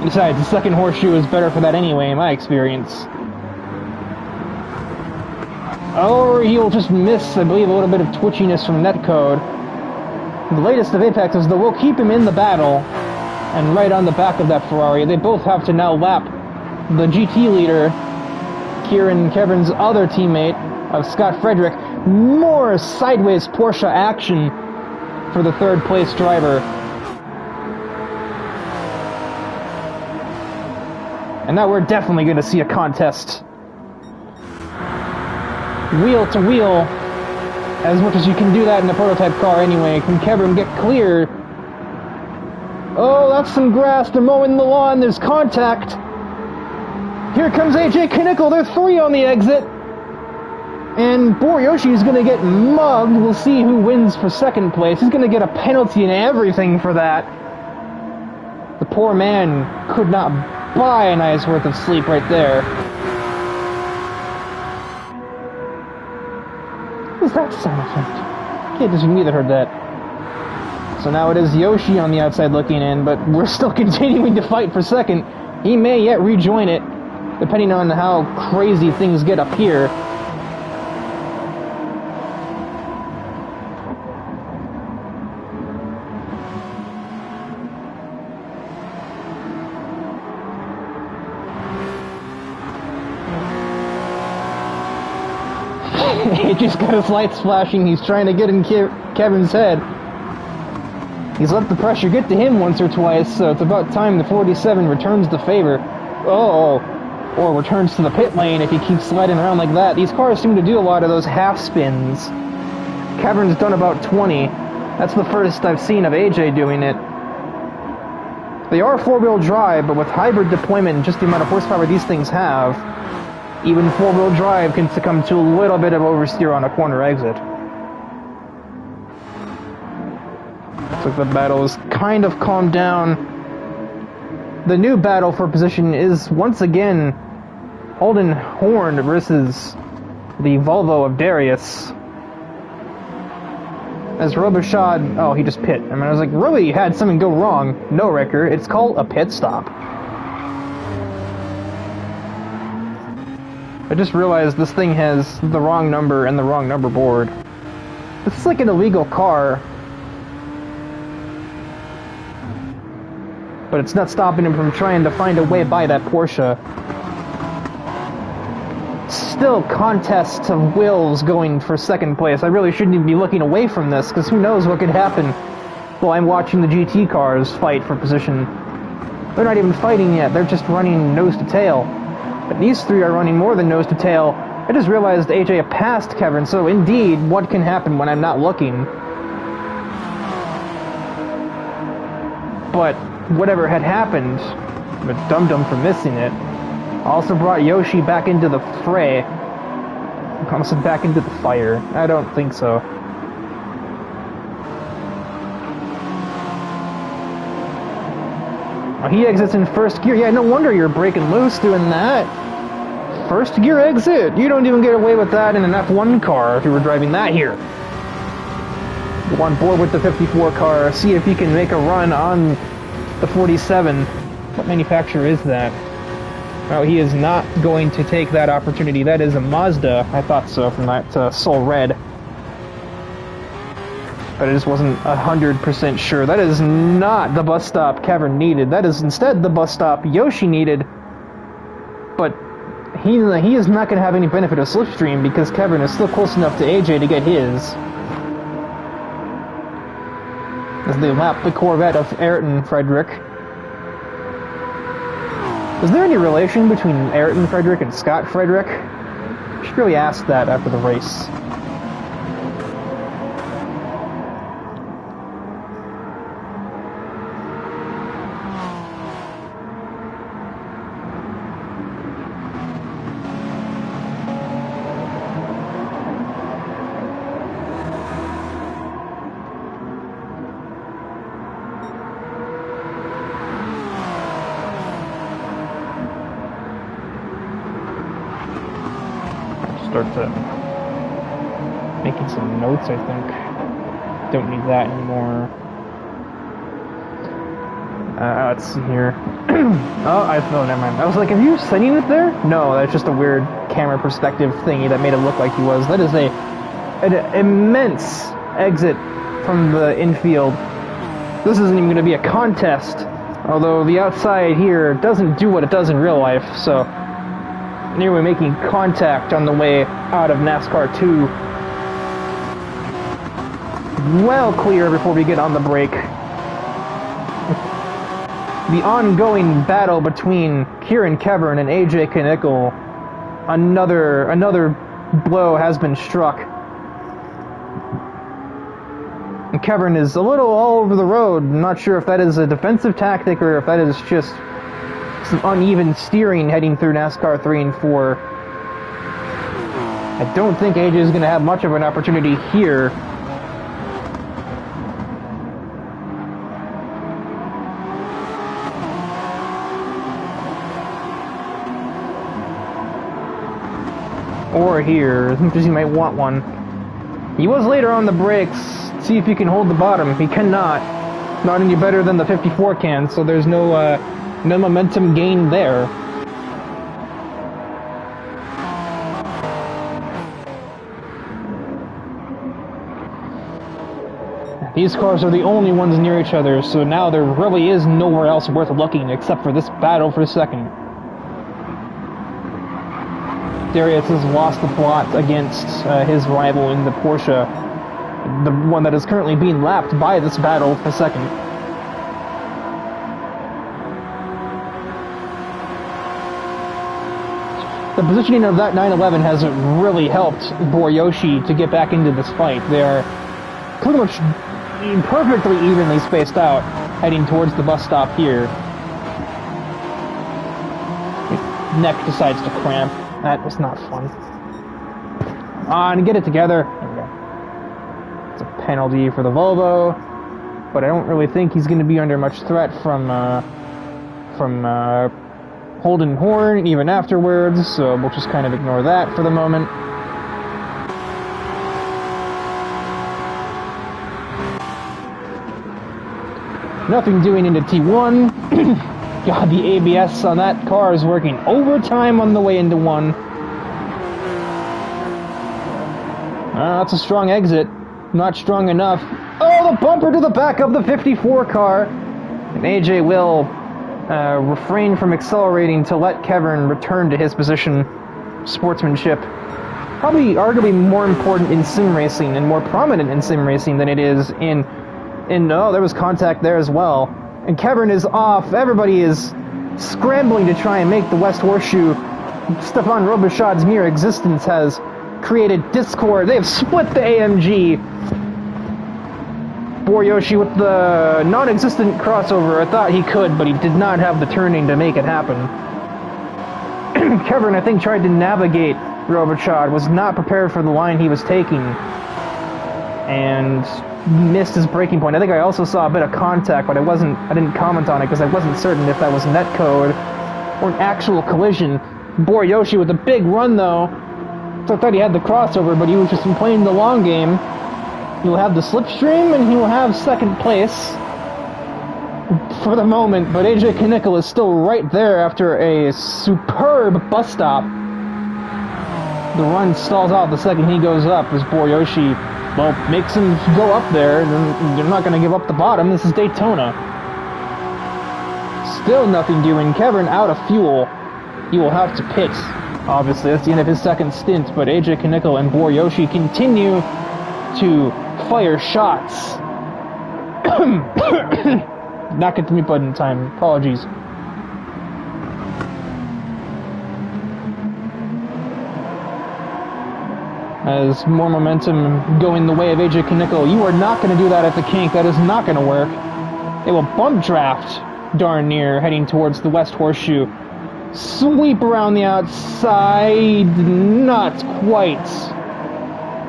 Besides, the second horseshoe is better for that anyway, in my experience. Or he'll just miss, I believe, a little bit of twitchiness from netcode. The latest of Apex is that we'll keep him in the battle, and right on the back of that Ferrari. They both have to now lap the GT leader, Kieran Kevin's other teammate of Scott Frederick. More sideways Porsche action for the third place driver. And now we're definitely going to see a contest. Wheel to wheel. As much as you can do that in a prototype car anyway. Can Kevin get clear? Oh, that's some grass. They're mowing the lawn. There's contact. Here comes AJ Knickel. They're 3 on the exit. And Yoshi is going to get mugged. We'll see who wins for second place. He's going to get a penalty and everything for that. The poor man could not buy a night's worth of sleep right there. What was that sound effect? Kid just neither heard that. So now it is Yoshi on the outside looking in, but we're still continuing to fight for second. He may yet rejoin it, depending on how crazy things get up here. He just got his lights flashing. He's trying to get in Kevin's head. He's let the pressure get to him once or twice, so it's about time the 47 returns the favor. Oh, or returns to the pit lane if he keeps sliding around like that. These cars seem to do a lot of those half spins. Kevin's done about 20. That's the first I've seen of AJ doing it. They are four-wheel drive, but with hybrid deployment and just the amount of horsepower these things have, even four-wheel drive can succumb to a little bit of oversteer on a corner exit. Looks like the battle is kind of calmed down. The new battle for position is once again Holden Horn versus the Volvo of Darius. As Robichaud, oh, he just pit. I mean, I was like, really had something go wrong. No, Ricker, it's called a pit stop. I just realized this thing has the wrong number and the wrong number board. This is like an illegal car. But it's not stopping him from trying to find a way by that Porsche. Still contests of wills going for second place. I really shouldn't even be looking away from this, because who knows what could happen while I'm watching the GT cars fight for position. They're not even fighting yet, they're just running nose to tail. But these three are running more than nose to tail. I just realized AJ passed Kevin, so indeed, what can happen when I'm not looking? But whatever had happened, but dum-dum for missing it, also brought Yoshi back into the fray. Almost back into the fire. I don't think so. He exits in first gear. Yeah, no wonder you're breaking loose doing that. First gear exit. You don't even get away with that in an F1 car if you were driving that here. Go on board with the 54 car. See if you can make a run on the 47. What manufacturer is that? Well, he is not going to take that opportunity. That is a Mazda. I thought so from that Soul Red. But I just wasn't 100% sure. That is not the bus stop Kevin needed. That is instead the bus stop Yoshi needed. But he is not going to have any benefit of Slipstream because Kevin is still close enough to AJ to get his. As they lap the Corvette of Ayrton Frederick. Is there any relation between Ayrton Frederick and Scott Frederick? I should really ask that after the race. start making some notes, I think. Don't need that anymore. Let's see here. Oh, never mind. I was like, have you seen it there? No, that's just a weird camera perspective thingy that made it look like he was. That is an immense exit from the infield. This isn't even going to be a contest, although the outside here doesn't do what it does in real life, so here we're making contact on the way out of NASCAR 2. Well clear before we get on the brake. The ongoing battle between Kieran Kevern and AJ Knickel. Another blow has been struck. And Kevern is a little all over the road. I'm not sure if that is a defensive tactic or if that is just some uneven steering heading through NASCAR 3 and 4. I don't think AJ is going to have much of an opportunity here. Or here, as much as he might want one. He was later on the brakes. See if he can hold the bottom. He cannot. Not any better than the 54 can, so there's no momentum gain there. These cars are the only ones near each other, so now there really is nowhere else worth looking except for this battle for second. Darius has lost the plot against his rival in the Porsche, the one that is currently being lapped by this battle for second. The positioning of that 911 has really helped Boryoshi to get back into this fight. They are pretty much perfectly evenly spaced out, heading towards the bus stop here. His neck decides to cramp. That was not fun. On, get it together. There we go. It's a penalty for the Volvo, but I don't really think he's going to be under much threat from Holden Horn even afterwards, so we'll just kind of ignore that for the moment. Nothing doing into T1. God, the ABS on that car is working overtime on the way into one. That's a strong exit. Not strong enough. Oh, the bumper to the back of the 54 car. And AJ will refrain from accelerating to let Kevern return to his position. Sportsmanship. Probably arguably more important in sim racing and more prominent in sim racing than it is in oh, there was contact there as well. And Kevern is off. Everybody is scrambling to try and make the West Horseshoe. Stefan Robichaud's mere existence has created discord. They have split the AMG. Boryoshi with the non-existent crossover. I thought he could, but he did not have the turning to make it happen. Kevern, I think, tried to navigate Robichaud, was not prepared for the line he was taking, and missed his braking point. I think I also saw a bit of contact, but I didn't comment on it because I wasn't certain if that was netcode or an actual collision. Boryoshi with a big run though. So I thought he had the crossover, but he was just playing the long game. He'll have the slipstream and he will have second place for the moment, but AJ Knickel is still right there after a superb bus stop. The run stalls out the second he goes up as Boryoshi, well, makes him go up there, and they're not going to give up the bottom. This is Daytona. Still nothing doing. Kevern out of fuel. He will have to pit. Obviously, that's the end of his second stint, but AJ Knickel and Boryoshi continue to fire shots. Not get the mute button in time. Apologies. As more momentum going the way of AJ Knickel. You are not going to do that at the kink. That is not going to work. They will bump draft darn near heading towards the West Horseshoe. Sweep around the outside. Not quite.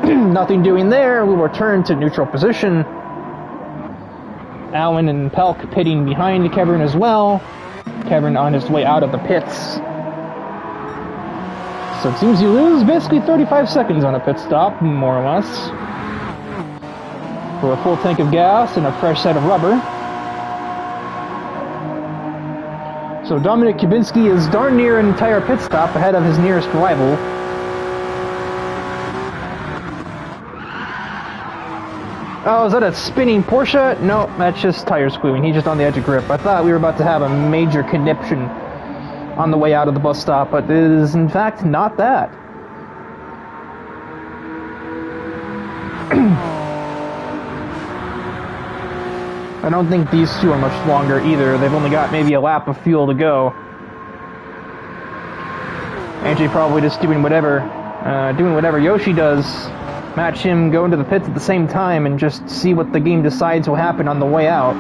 Nothing doing there. We will return to neutral position. Allen and Pelk pitting behind Kevern as well. Kevern on his way out of the pits. So it seems you lose basically 35 seconds on a pit stop, more or less. For a full tank of gas and a fresh set of rubber. So Dominic Kubinski is darn near an entire pit stop ahead of his nearest rival. Oh, is that a spinning Porsche? No, that's just tires squealing. He's just on the edge of grip. I thought we were about to have a major conniption on the way out of the bus stop, but it is in fact not that. I don't think these two are much longer either. They've only got maybe a lap of fuel to go. AJ probably just doing whatever Yoshi does. Match him, go into the pits at the same time, and just see what the game decides will happen on the way out.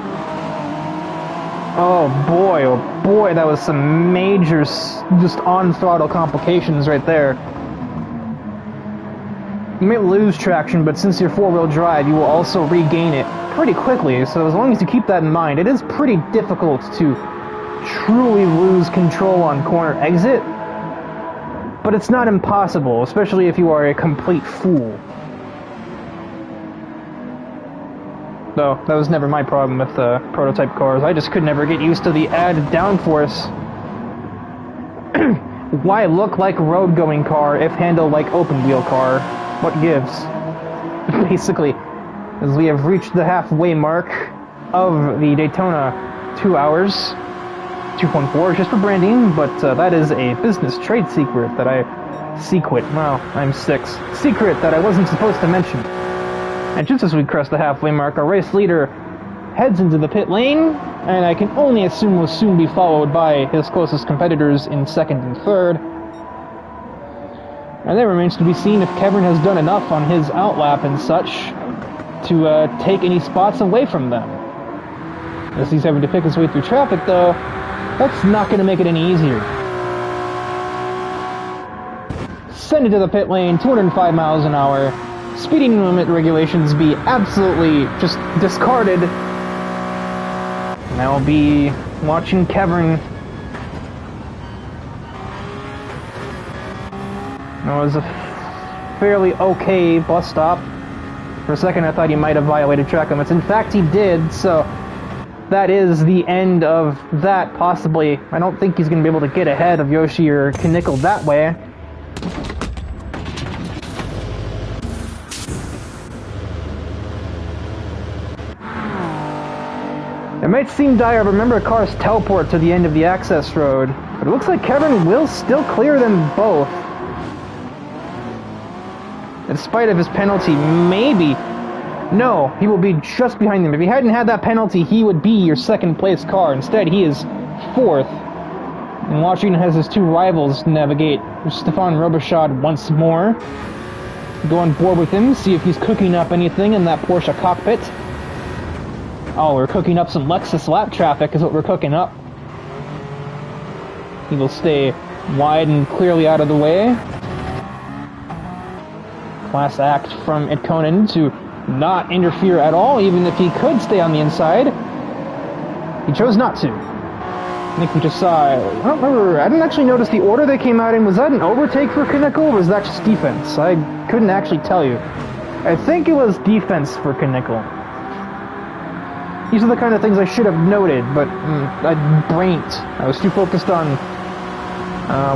Oh boy, that was some major, just on-throttle complications right there. You may lose traction, but since you're four-wheel drive, you will also regain it pretty quickly, so as long as you keep that in mind, it is pretty difficult to truly lose control on corner exit, but it's not impossible, especially if you are a complete fool. Though, that was never my problem with prototype cars. I just could never get used to the added downforce. Why look like a road-going car if handle like open-wheel car? What gives? Basically, as we have reached the halfway mark of the Daytona 2 hours. 2.4 just for branding, but that is a business trade secret that I'm 6. Secret that I wasn't supposed to mention. And just as we crest the halfway mark, our race leader heads into the pit lane, and I can only assume will soon be followed by his closest competitors in second and third. And it remains to be seen if Kevin has done enough on his outlap and such to take any spots away from them. As he's having to pick his way through traffic, though, that's not going to make it any easier. Send into the pit lane, 205 miles an hour. Speeding limit regulations be absolutely just discarded. And I'll be watching Kevin. It was a fairly okay bus stop. For a second I thought he might have violated track limits. In fact he did, so that is the end of that, possibly. I don't think he's going to be able to get ahead of Yoshi or Knickel that way. It might seem dire, but remember cars teleport to the end of the access road. But it looks like Kevin will still clear them both. In spite of his penalty, maybe. No, he will be just behind them. If he hadn't had that penalty, he would be your second place car. Instead, he is fourth. And Washington has his two rivals navigate. Stefan Robichaud once more. Go on board with him, see if he's cooking up anything in that Porsche cockpit. Oh, we're cooking up some Lexus lap traffic is what we're cooking up. He will stay wide and clearly out of the way. Class act from Itkonen to not interfere at all, even if he could stay on the inside. He chose not to. I think we just saw, I don't remember, I didn't actually notice the order they came out in. Was that an overtake for Knickel, or was that just defense? I couldn't actually tell you. I think it was defense for Knickel. These are the kind of things I should have noted, but I brained. I was too focused on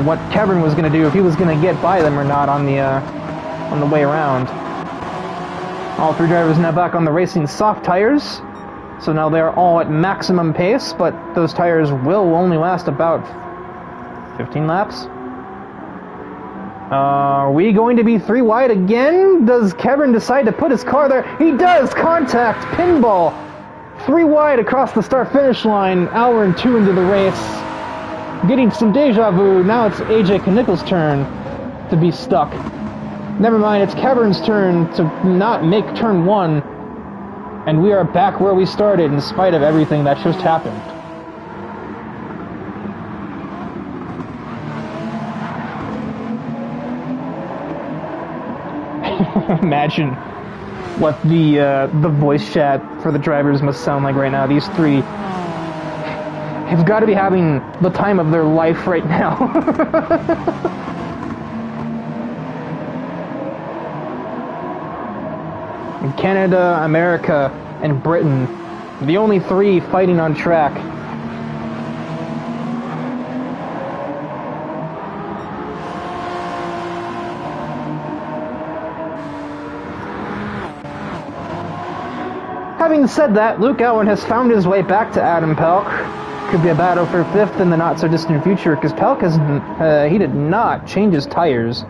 what Kevin was going to do, if he was going to get by them or not on the way around. All three drivers now back on the racing soft tires, so now they're all at maximum pace, but those tires will only last about 15 laps. Are we going to be 3 wide again? Does Kevin decide to put his car there? He does! Contact! Pinball! 3 wide across the start-finish line, hour and 2 into the race. Getting some deja vu, now it's AJ Knickel's turn to be stuck. Never mind, it's Kevin's turn to not make turn 1. And we are back where we started in spite of everything that just happened. Imagine what the voice chat for the drivers must sound like right now. These three have got to be having the time of their life right now. Canada, America, and Britain. The only three fighting on track. Having said that, Luke Allen has found his way back to Adam Pelk. Could be a battle for 5th in the not-so-distant future, because Pelk he did not change his tires.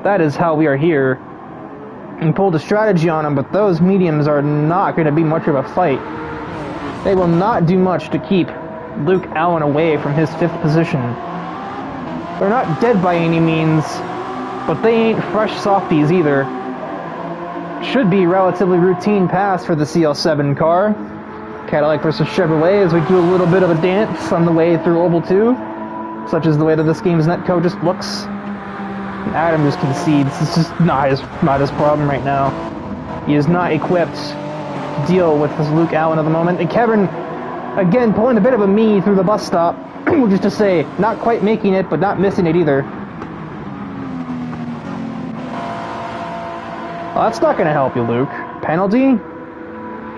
That is how we are here. And pulled a strategy on him, but those mediums are not going to be much of a fight. They will not do much to keep Luke Allen away from his 5th position. They're not dead by any means, but they ain't fresh softies either. Should be relatively routine pass for the CL7 car. Cadillac versus Chevrolet as we do a little bit of a dance on the way through Oval 2, such as the way that this game's netcode just looks. And Adam just concedes. It's just not his problem right now. He is not equipped to deal with this Luke Allen at the moment. And Kevin, again, pulling a bit of a me through the bus stop, which is to say, not quite making it, but not missing it either. Well, that's not going to help you, Luke. Penalty?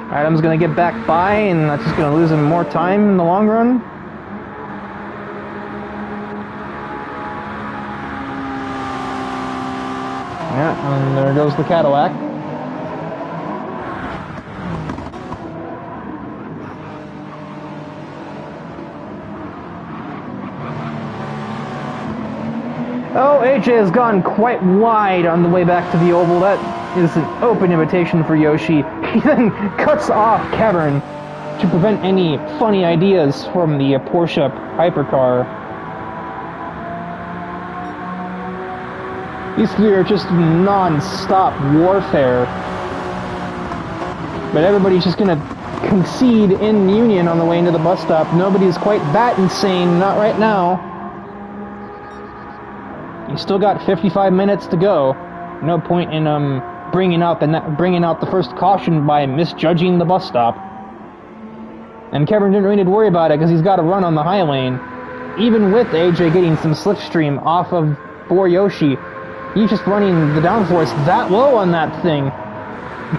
Adam's going to get back by, and that's just going to lose him more time in the long run. Yeah, and there goes the Cadillac. Oh, AJ has gone quite wide on the way back to the oval. That is an open invitation for Yoshi. He then cuts off Kevin to prevent any funny ideas from the Porsche hypercar. These three are just non-stop warfare. But everybody's just gonna concede in union on the way into the bus stop. Nobody's quite that insane, not right now. You still got 55 minutes to go. No point in bringing out the first caution by misjudging the bus stop. And Kevin didn't really need to worry about it because he's got a run on the high lane. Even with AJ getting some slipstream off of Yoshi, he's just running the downforce that low on that thing.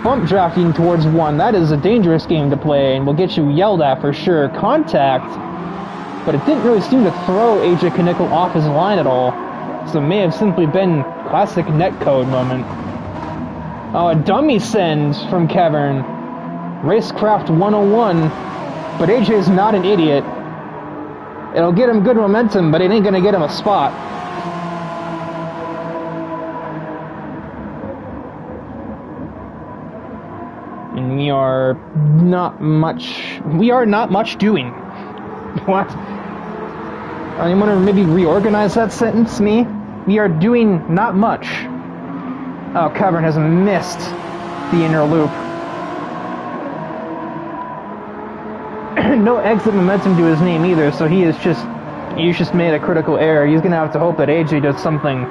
Bump drafting towards 1. That is a dangerous game to play and will get you yelled at for sure. Contact, but it didn't really seem to throw AJ Knickel off his line at all. So it may have simply been classic netcode moment. Oh, a dummy send from Kevin. Racecraft 101. But AJ's not an idiot. It'll get him good momentum, but it ain't gonna get him a spot. And we are not much doing. What? Anyone want to maybe reorganize that sentence? Me? We are doing not much. Oh, Kevin has missed the inner loop. No exit momentum to his name either, so he's just made a critical error. He's gonna have to hope that AJ does something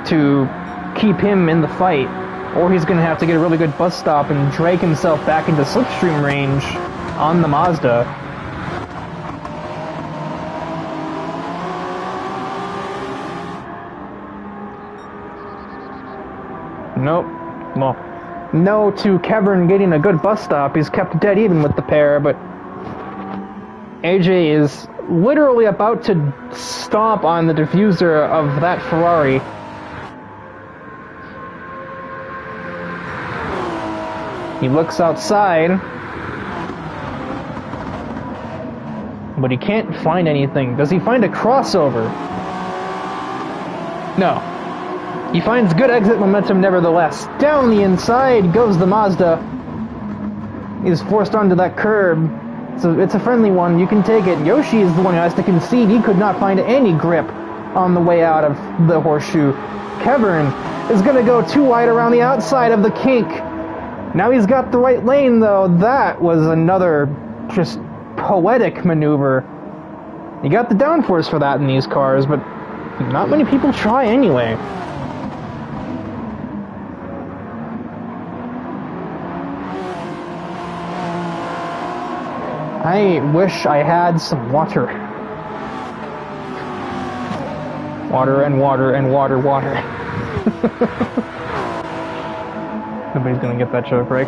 to keep him in the fight, or he's gonna have to get a really good bus stop and drag himself back into slipstream range on the Mazda. Nope. Well, no to Kevin getting a good bus stop. He's kept dead even with the pair, but AJ is literally about to stomp on the diffuser of that Ferrari. He looks outside, but he can't find anything. Does he find a crossover? No. He finds good exit momentum nevertheless. Down the inside goes the Mazda. He's forced onto that curb. So it's a friendly one. You can take it. Yoshi is the one who has to concede. He could not find any grip on the way out of the horseshoe. Kevin is going to go too wide around the outside of the kink. Now he's got the right lane, though. That was another just poetic maneuver. You got the downforce for that in these cars, but not many people try anyway. I wish I had some water. Water and water and water. Nobody's gonna get that joke, right?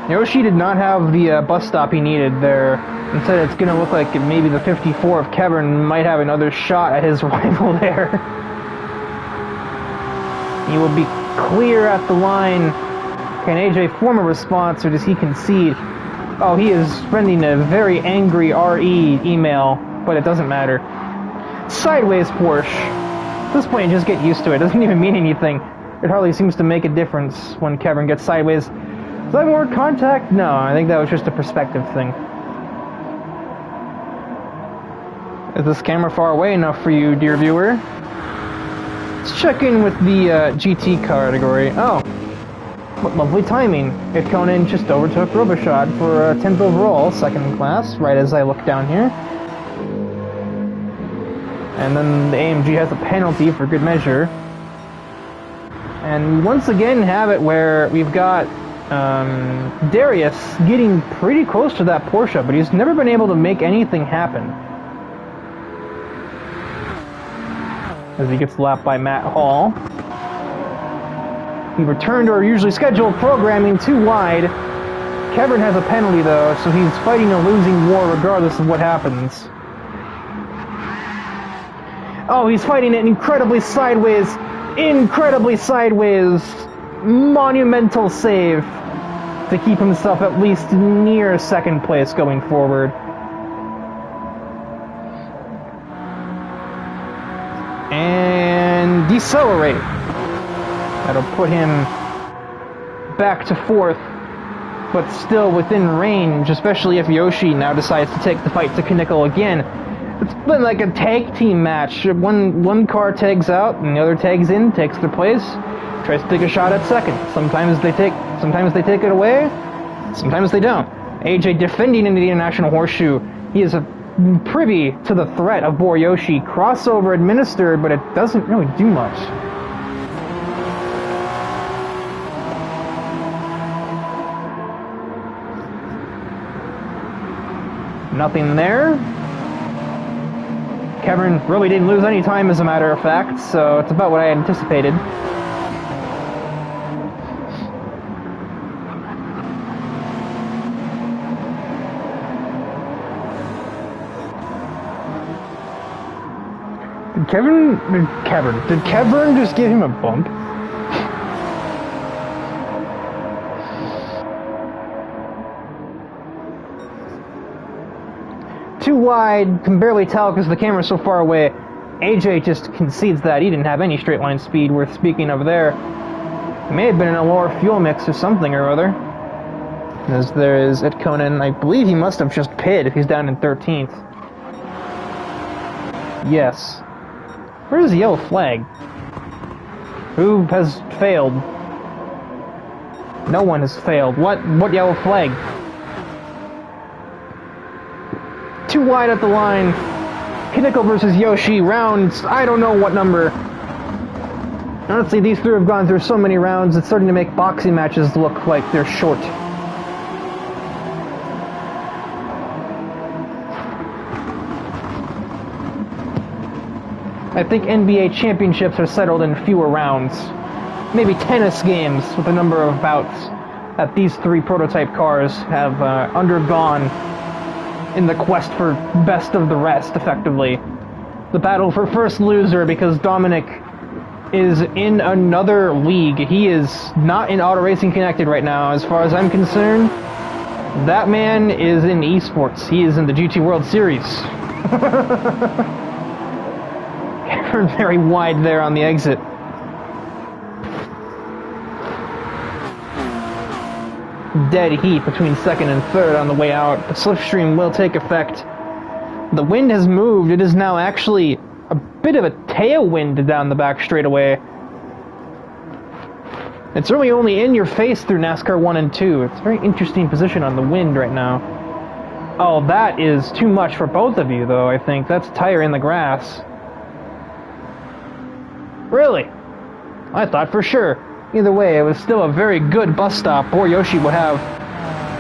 Yoshi did not have the bus stop he needed there. Instead, it's going to look like maybe the 54 of Kevin might have another shot at his rival there. He will be clear at the line. Can AJ form a response, or does he concede? Oh, he is sending a very angry RE email, but it doesn't matter. Sideways Porsche. At this point, just get used to it. It doesn't even mean anything. It hardly seems to make a difference when Kevin gets sideways. Is that more contact? No, I think that was just a perspective thing. Is this camera far away enough for you, dear viewer? Let's check in with the GT category. Oh, what lovely timing. Conan just overtook Robichaud for 10th overall, second in class, right as I look down here. And then the AMG has a penalty for good measure. And once again have it where we've got Darius getting pretty close to that Porsche, but he's never been able to make anything happen. As he gets lapped by Matt Hall. He returned to our usually scheduled programming too wide. Kevin has a penalty though, so he's fighting a losing war regardless of what happens. Oh, he's fighting it incredibly sideways, monumental save to keep himself at least near second place going forward. And decelerate. That'll put him back to fourth, but still within range, especially if Yoshi now decides to take the fight to Kaneko again. It's been like a tag team match. One car tags out and the other tags in, takes their place, tries to take a shot at second. Sometimes they take it away, sometimes they don't. AJ defending in the International Horseshoe. He is privy to the threat of Boriyoshi. Crossover administered, but it doesn't really do much. Nothing there. Kevin really didn't lose any time, as a matter of fact, so it's about what I anticipated. Did Kevin just give him a bump? Too wide, can barely tell because the camera's so far away. AJ just concedes that he didn't have any straight line speed worth speaking of there. He may have been in a lower fuel mix or something or other. As there is at Conan, I believe he must have just pitted if he's down in 13th. Yes. Where's the yellow flag? Who has failed? No one has failed. What yellow flag? Too wide at the line. Kaneko versus Yoshi, rounds, I don't know what number. Honestly, these three have gone through so many rounds, it's starting to make boxing matches look like they're short. I think NBA championships are settled in fewer rounds. Maybe tennis games with the number of bouts that these three prototype cars have undergone in the quest for best of the rest, effectively. The battle for first loser, because Dominic is in another league. He is not in AutoRacingConnected right now, as far as I'm concerned. That man is in esports. He is in the GT World Series. Very wide there on the exit. Dead heat between second and third on the way out. The slipstream will take effect. The wind has moved. It is now actually a bit of a tailwind down the back straightaway. It's really only in your face through NASCAR 1 and 2. It's a very interesting position on the wind right now. Oh, that is too much for both of you, though, I think. That's tire in the grass. Really? I thought for sure. Either way, it was still a very good bus stop. Boriyoshi would have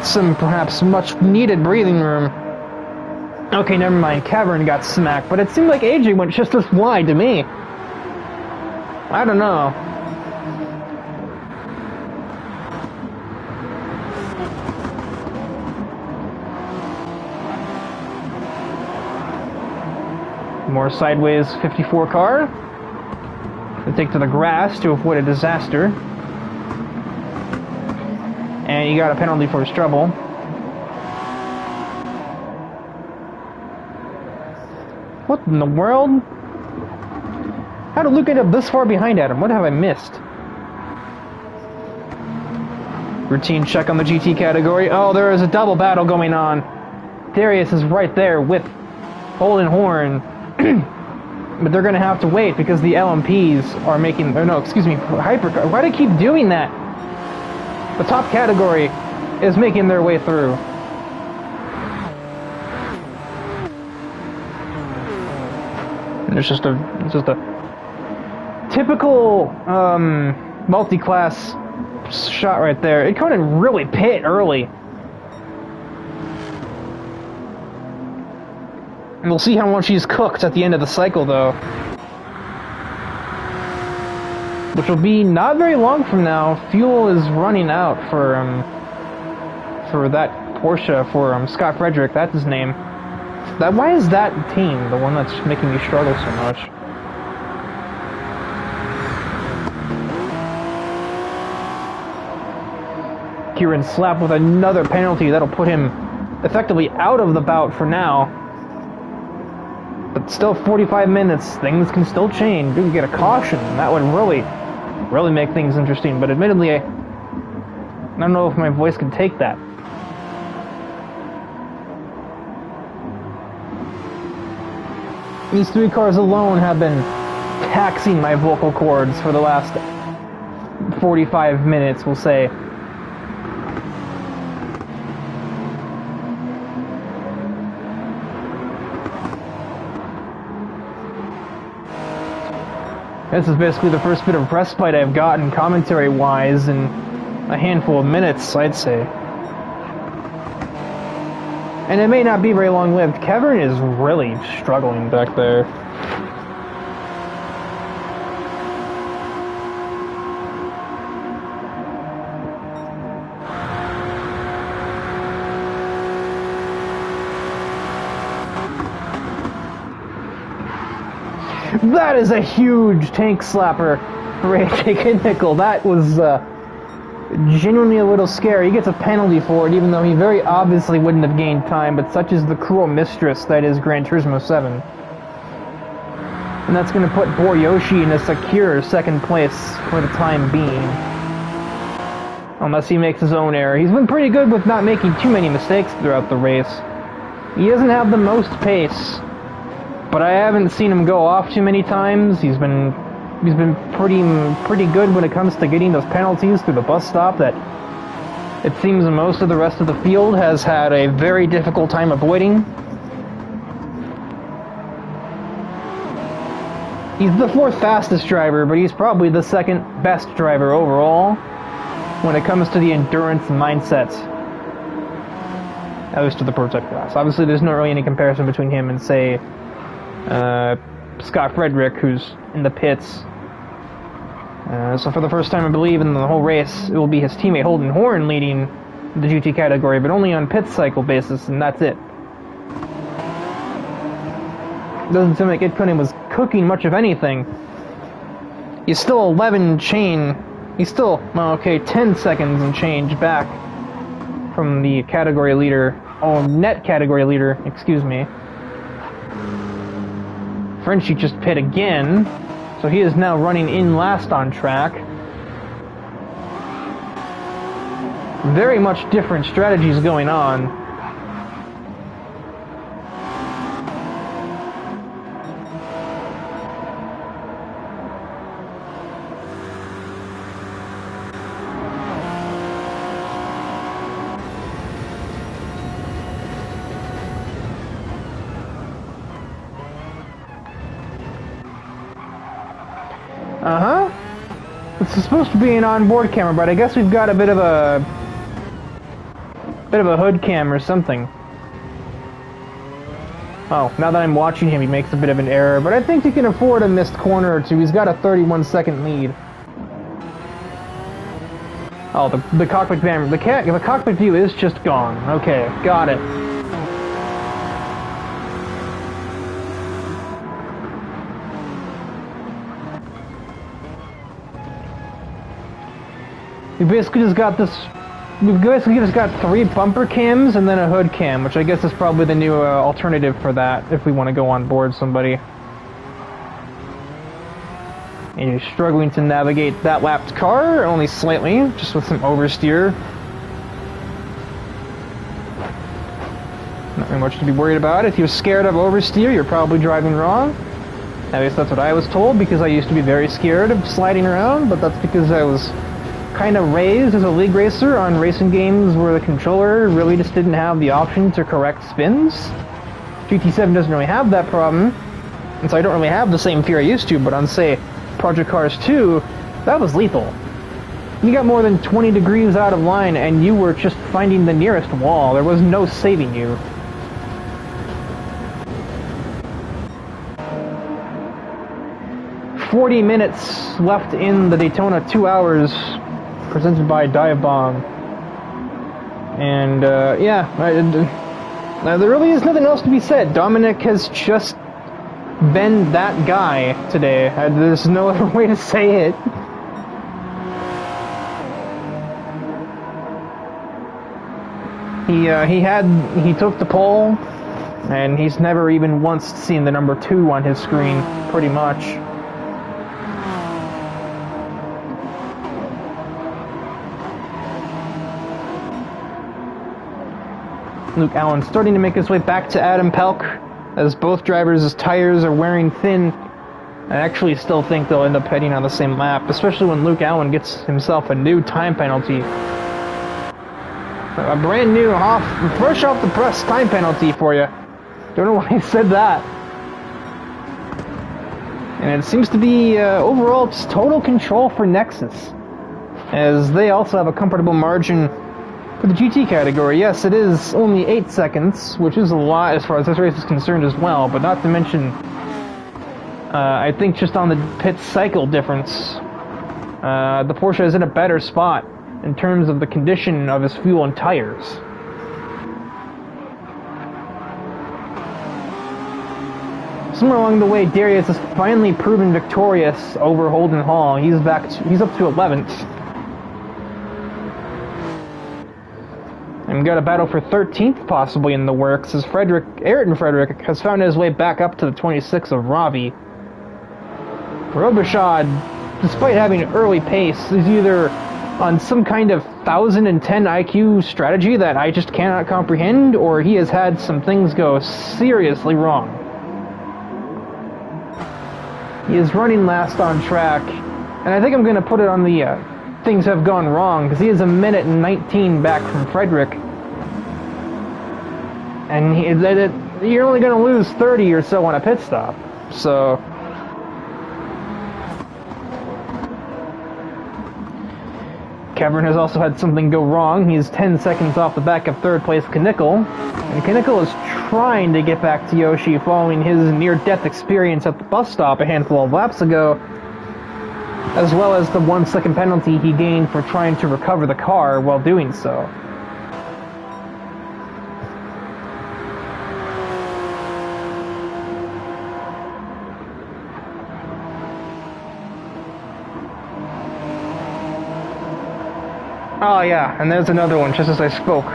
some perhaps much needed breathing room. Okay, never mind. Cavern got smacked, but it seemed like AJ went just as wide to me. I don't know. More sideways 54 car. They take to the grass to avoid a disaster. And he got a penalty for his trouble. What in the world? How did Luke end up this far behind Adam? What have I missed? Routine check on the GT category. Oh, there is a double battle going on. Darius is right there with Holden Horn. But they're going to have to wait because the LMPs are making... Oh, no, excuse me. Hypercar. Why do I keep doing that? The top category is making their way through. And it's just a typical multi-class shot right there. It couldn't really pit early. And we'll see how much he's cooked at the end of the cycle, though. Which will be not very long from now. Fuel is running out for that Porsche, for Scott Frederick, that's his name. Why is that team the one that's making me struggle so much? Kieran slapped with another penalty that'll put him effectively out of the bout for now. But still 45 minutes, things can still change. You can get a caution, and that would really make things interesting. But admittedly, I don't know if my voice can take that. These three cars alone have been taxing my vocal cords for the last 45 minutes, we'll say. This is basically the first bit of respite I've gotten commentary-wise in a handful of minutes, I'd say. And it may not be very long-lived. Kevin is really struggling back there. That is a huge tank slapper for AJ Nickel. That was genuinely a little scary. He gets a penalty for it, even though he very obviously wouldn't have gained time, but such is the cruel mistress that is Gran Turismo 7. And that's going to put Boriyoshi in a secure second place for the time being. Unless he makes his own error. He's been pretty good with not making too many mistakes throughout the race. He doesn't have the most pace, but I haven't seen him go off too many times. He's been pretty good when it comes to getting those penalties through the bus stop that it seems most of the rest of the field has had a very difficult time avoiding. He's the fourth fastest driver, but he's probably the second best driver overall when it comes to the endurance mindset, at least to the prototype class. Obviously, there's not really any comparison between him and, say, Scott Frederick, who's in the pits. So for the first time, I believe, in the whole race, it will be his teammate Holden Horn leading the GT category, but only on pit cycle basis, and that's it. Doesn't seem like Ed Cunningham was cooking much of anything. He's still 11 chain. He's still, well, okay, 10 seconds and change back from the category leader. Oh, net category leader, excuse me. Frenchie just pit again, so he is now running in last on track. Very much different strategies going on. Uh-huh. This is supposed to be an onboard camera, but I guess we've got a bit of a hood cam or something. Oh, now that I'm watching him, he makes a bit of an error, but I think he can afford a missed corner or two. He's got a 31-second lead. Oh, the cockpit camera, the cockpit view is just gone. Okay, got it. We've basically just got 3 bumper cams and then a hood cam, which I guess is probably the new alternative for that if we want to go on board somebody. And you're struggling to navigate that lapped car, only slightly, just with some oversteer. Not very much to be worried about. If you're scared of oversteer, you're probably driving wrong. At least that's what I was told, because I used to be very scared of sliding around, but that's because I was kind of raised as a league racer on racing games where the controller really just didn't have the option to correct spins. GT7 doesn't really have that problem, and so I don't really have the same fear I used to, but on, say, Project Cars 2, that was lethal. You got more than 20 degrees out of line and you were just finding the nearest wall. There was no saving you. "40 minutes left in the Daytona 2 hours, presented by DIVEBOMB. And, yeah, there really is nothing else to be said. Dominic has just been that guy today. There's no other way to say it. He took the pole, and he's never even once seen the number 2 on his screen, pretty much. Luke Allen starting to make his way back to Adam Pelk, as both drivers' tires are wearing thin. I actually still think they'll end up heading on the same lap, especially when Luke Allen gets himself a new time penalty. A brand new, fresh off the press time penalty for you. Don't know why I said that. And it seems to be overall just total control for Nexus, as they also have a comfortable margin for the GT category. Yes, it is only 8 seconds, which is a lot as far as this race is concerned as well, but not to mention, I think just on the pit cycle difference, the Porsche is in a better spot in terms of the condition of his fuel and tires. Somewhere along the way, Darius has finally proven victorious over Holden Hall. He's up to 11th. And we've got a battle for 13th possibly in the works, as Ayrton Frederick has found his way back up to the 26 of Ravi. Robichaud, despite having an early pace, is either on some kind of 1010 IQ strategy that I just cannot comprehend, or he has had some things go seriously wrong. He is running last on track, and I think I'm going to put it on the things have gone wrong, because he is 1:19 back from Frederick, and you're only going to lose 30 or so on a pit stop, so Kevin has also had something go wrong. He's 10 seconds off the back of third place Knickel, and Knickel is trying to get back to Yoshi following his near-death experience at the bus stop a handful of laps ago, as well as the 1 second penalty he gained for trying to recover the car while doing so. Oh yeah, and there's another one just as I spoke.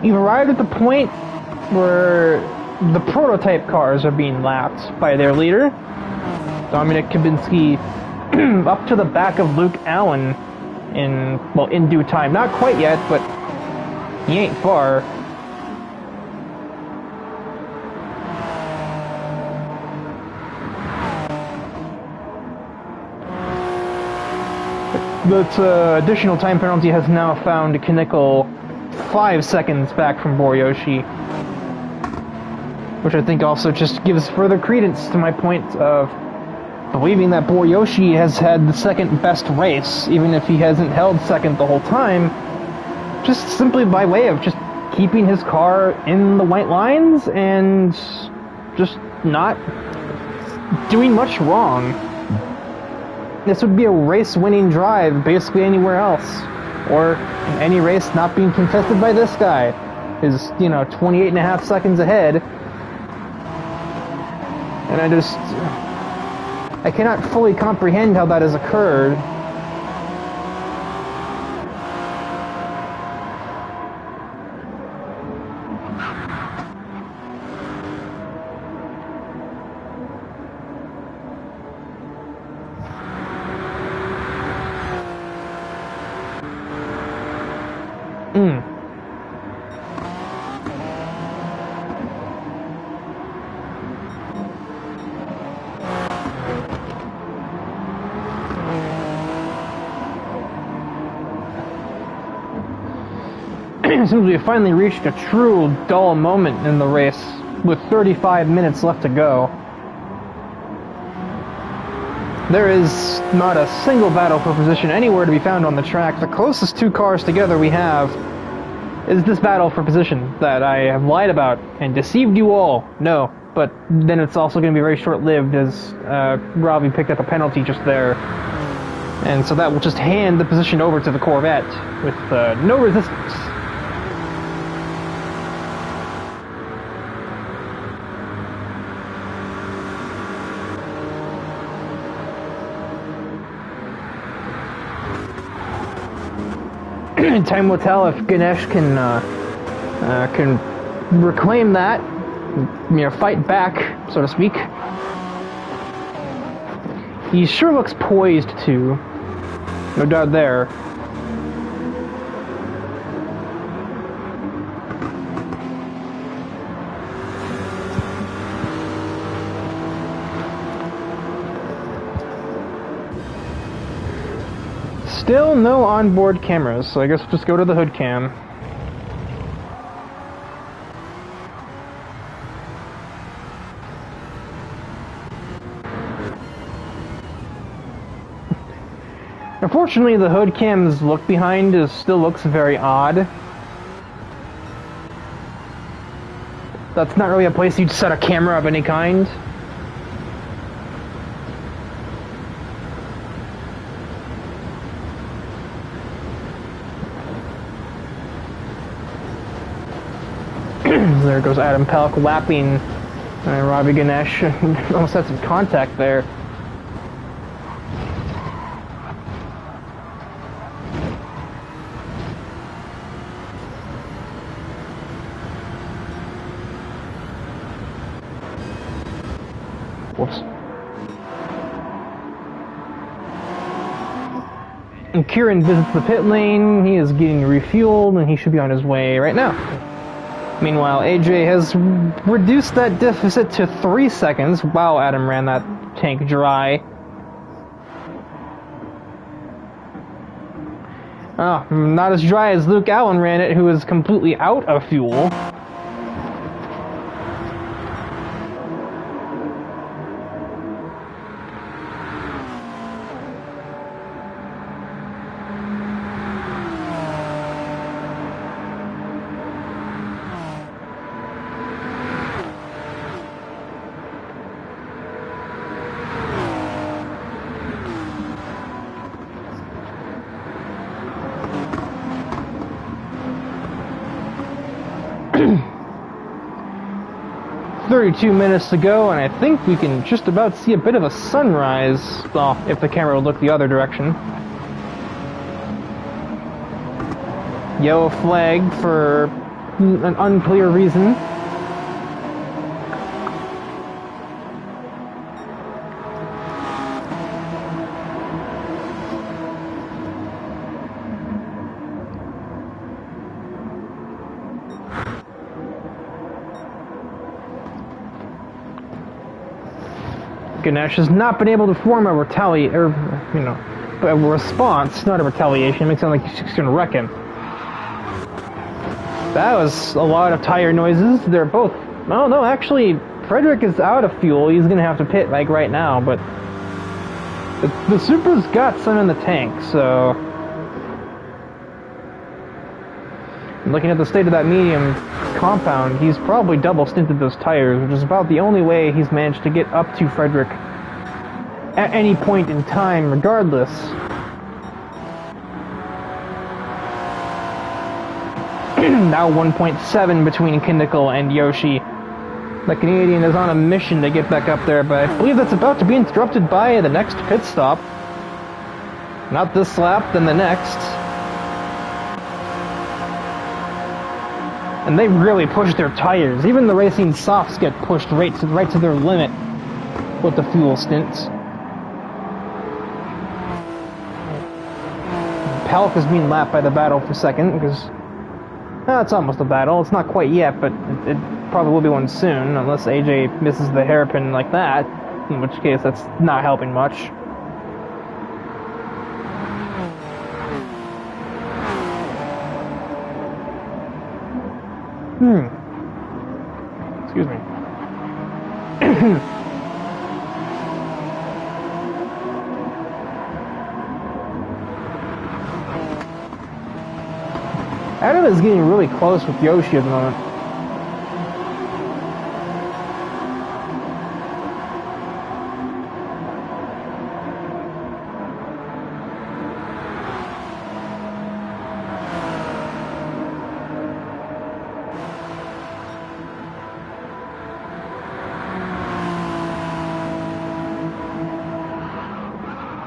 We've arrived at the point where the prototype cars are being lapped by their leader, Dominic Kubinski, up to the back of Luke Allen in due time. Not quite yet, but he ain't far. That additional time penalty has now found Kaneko 5 seconds back from Boriyoshi, which I think also just gives further credence to my point of believing that Boriyoshi has had the second best race, even if he hasn't held second the whole time, just simply by way of just keeping his car in the white lines and just not doing much wrong. This would be a race-winning drive basically anywhere else, or in any race not being contested by this guy. Is 28.5 seconds ahead, and I cannot fully comprehend how that has occurred. It seems we have finally reached a true dull moment in the race, with 35 minutes left to go. There is not a single battle for position anywhere to be found on the track. The closest two cars together we have is this battle for position that I have lied about and deceived you all. No, but then it's also going to be very short-lived, as Robbie picked up a penalty just there. And so that will just hand the position over to the Corvette with no resistance. Time will tell if Ganesh can reclaim that, fight back, so to speak. He sure looks poised to, no doubt there. Still no onboard cameras, so I guess we'll just go to the hood cam. Unfortunately, the hood cam's look behind still looks very odd. That's not really a place you'd set a camera of any kind. There goes Adam Pelk lapping Robbie Ganesh. Almost had some contact there. Whoops. And Kieran visits the pit lane. He is getting refueled, and he should be on his way right now. Meanwhile, AJ has reduced that deficit to 3 seconds. Wow, Adam ran that tank dry. Oh, not as dry as Luke Allen ran it, who is completely out of fuel. .32 minutes to go, and I think we can just about see a bit of a sunrise. Well, if the camera would look the other direction. Yellow flag for an unclear reason. Ganesh has not been able to form a you know, a response, not a retaliation. It makes it sound like he's just gonna wreck him. That was a lot of tire noises. They're both... Oh, no, actually, Frederick is out of fuel. He's gonna have to pit, like, right now, but... The Supra's got some in the tank, so... Looking at the state of that medium compound, he's probably double stinted those tires, which is about the only way he's managed to get up to Frederick at any point in time, regardless. Now 1.7 between Kinnickle and Yoshi. The Canadian is on a mission to get back up there, but I believe that's about to be interrupted by the next pit stop. Not this lap, then the next. And they really pushed their tires. Even the racing softs get pushed right to their limit with the fuel stints. Palk is being lapped by the battle for second, because... it's almost a battle. It's not quite yet, but it probably will be one soon, unless AJ misses the hairpin like that, in which case that's not helping much. Excuse me. Adam is getting really close with Yoshi at the moment.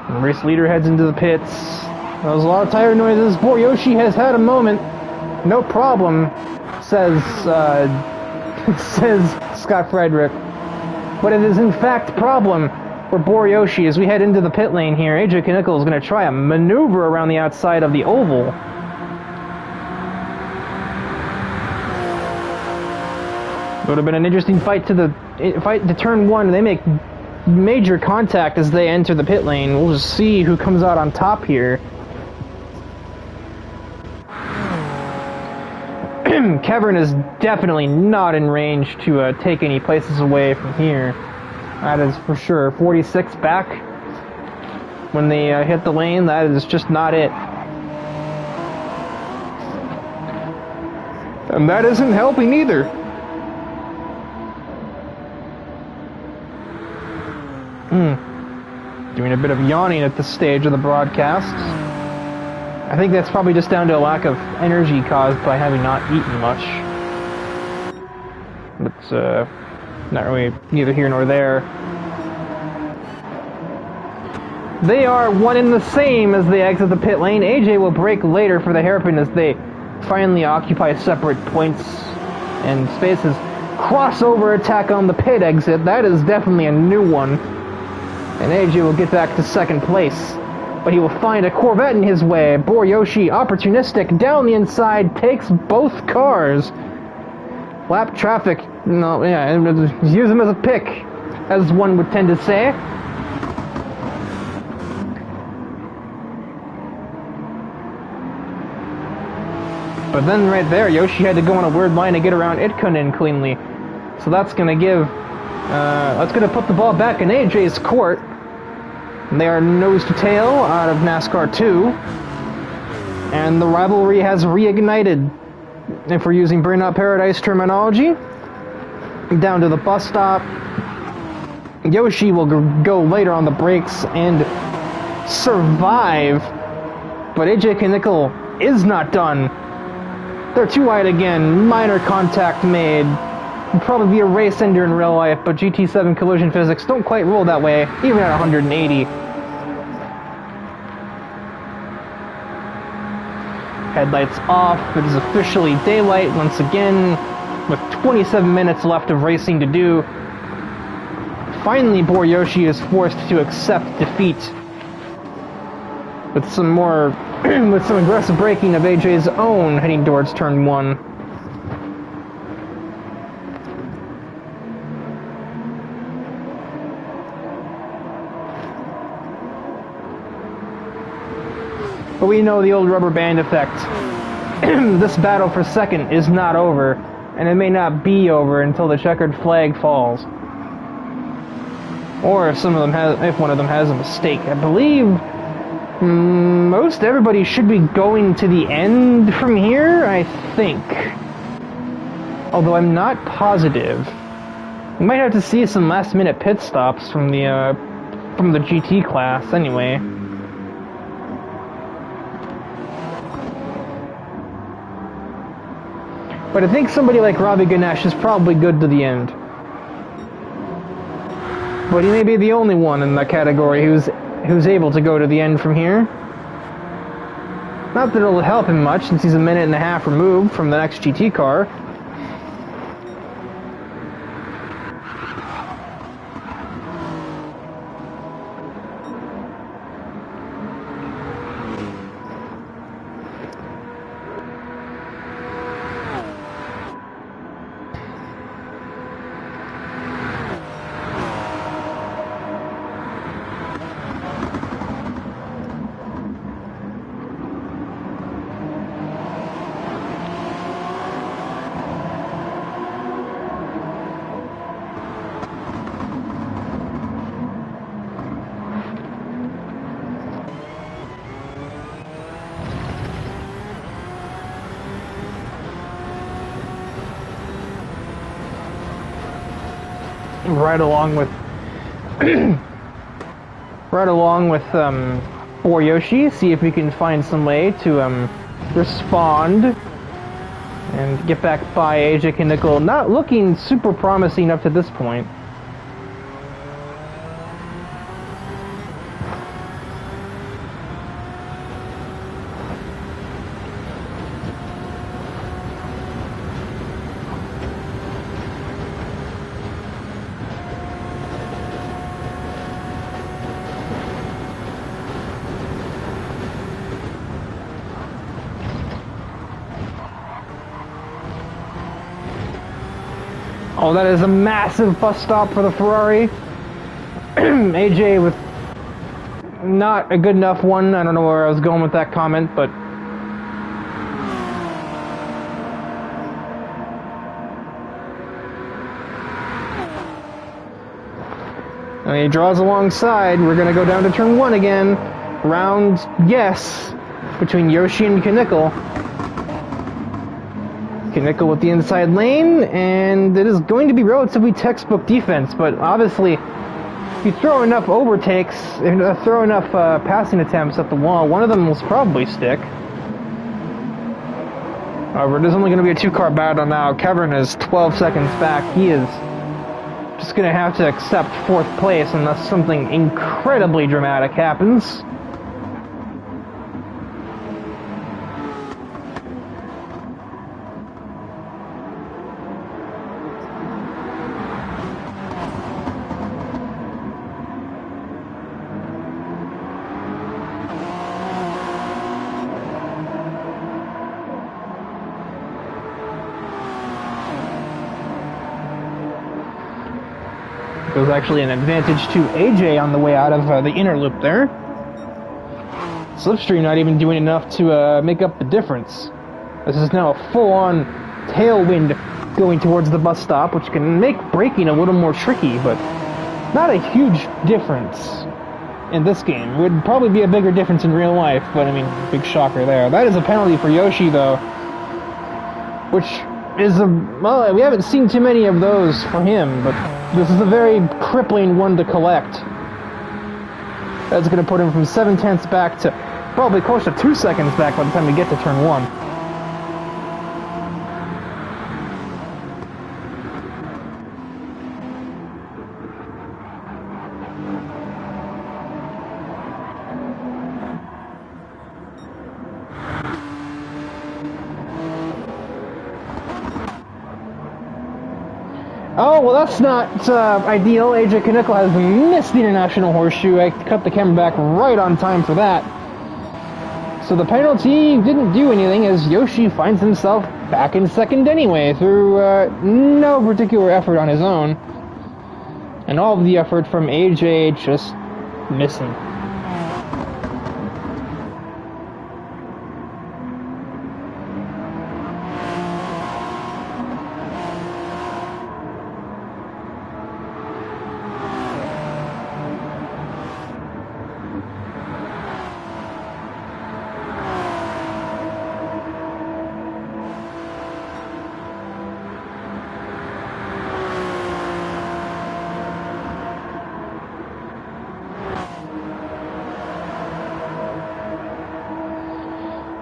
The race leader heads into the pits. There's a lot of tire noises. Boy, Yoshi has had a moment. No problem, says says Scott Frederick. But it is in fact problem for Boryoshi as we head into the pit lane here. AJ Kinnickle is going to try a maneuver around the outside of the oval. It would have been an interesting fight to turn one. They make major contact as they enter the pit lane. We'll just see who comes out on top here. Kevin is definitely not in range to take any places away from here. That is for sure. 46 back when they hit the lane. That is just not it. And that isn't helping either. Doing a bit of yawning at this stage of the broadcast. I think that's probably just down to a lack of energy caused by having not eaten much. But, not really neither here nor there. They are one and the same as they exit the pit lane. AJ will brake later for the hairpin as they finally occupy separate points and spaces. Crossover attack on the pit exit. That is definitely a new one. And AJ will get back to second place. But he will find a Corvette in his way. Boryoshi, opportunistic, down the inside, takes both cars. Lap traffic, no, yeah, use him as a pick, as one would tend to say. But then right there, Yoshi had to go on a weird line to get around Itkunen cleanly. So that's gonna put the ball back in AJ's court. They are nose to tail out of NASCAR 2. And the rivalry has reignited, if we're using Burnout Paradise terminology. Down to the bus stop. Yoshi will go later on the brakes and survive. But AJ Kinnickle is not done. They're too wide again. Minor contact made. Would probably be a race ender in real life, but GT7 collision physics don't quite roll that way, even at 180. Headlights off. It is officially daylight once again, with 27 minutes left of racing to do. Finally, Boryoshi is forced to accept defeat with some more, with some aggressive braking of AJ's own heading towards turn 1. But we know the old rubber band effect. This battle for second is not over, and it may not be over until the checkered flag falls. Or if if one of them has a mistake. I believe most everybody should be going to the end from here, I think. Although I'm not positive. We might have to see some last-minute pit stops from the GT class, anyway. But I think somebody like Robbie Ganesh is probably good to the end. But he may be the only one in that category who's able to go to the end from here. Not that it'll help him much, since he's a minute and a half removed from the next GT car. Right along with for Yoshi, see if we can find some way to respond and get back by AJ Kinnickle. Not looking super promising up to this point. Oh, that is a massive bus stop for the Ferrari. AJ with not a good enough one. I don't know where I was going with that comment, but and he draws alongside. We're going to go down to turn 1 again. Round, yes, between Yoshi and Kinnickle. Kinnickle with the inside lane, and it is going to be relatively textbook defense, but obviously, if you throw enough overtakes, throw enough passing attempts at the wall, one of them will probably stick. However, it is only going to be a 2-car battle now. Kevin is 12 seconds back. He is just going to have to accept 4th place unless something incredibly dramatic happens. It was actually an advantage to AJ on the way out of the inner loop there. Slipstream not even doing enough to make up the difference. This is now a full-on tailwind going towards the bus stop, which can make braking a little more tricky, but not a huge difference in this game. It would probably be a bigger difference in real life, but I mean, big shocker there. That is a penalty for Yoshi, though, which is well, we haven't seen too many of those for him, but this is a very crippling one to collect. That's going to put him from 7/10 back to probably close to 2 seconds back by the time we get to turn 1. Oh, well, that's not ideal. AJ Kinnickle has missed the International Horseshoe. I cut the camera back right on time for that. So the penalty didn't do anything, as Yoshi finds himself back in second anyway, through no particular effort on his own. And all of the effort from AJ just missing.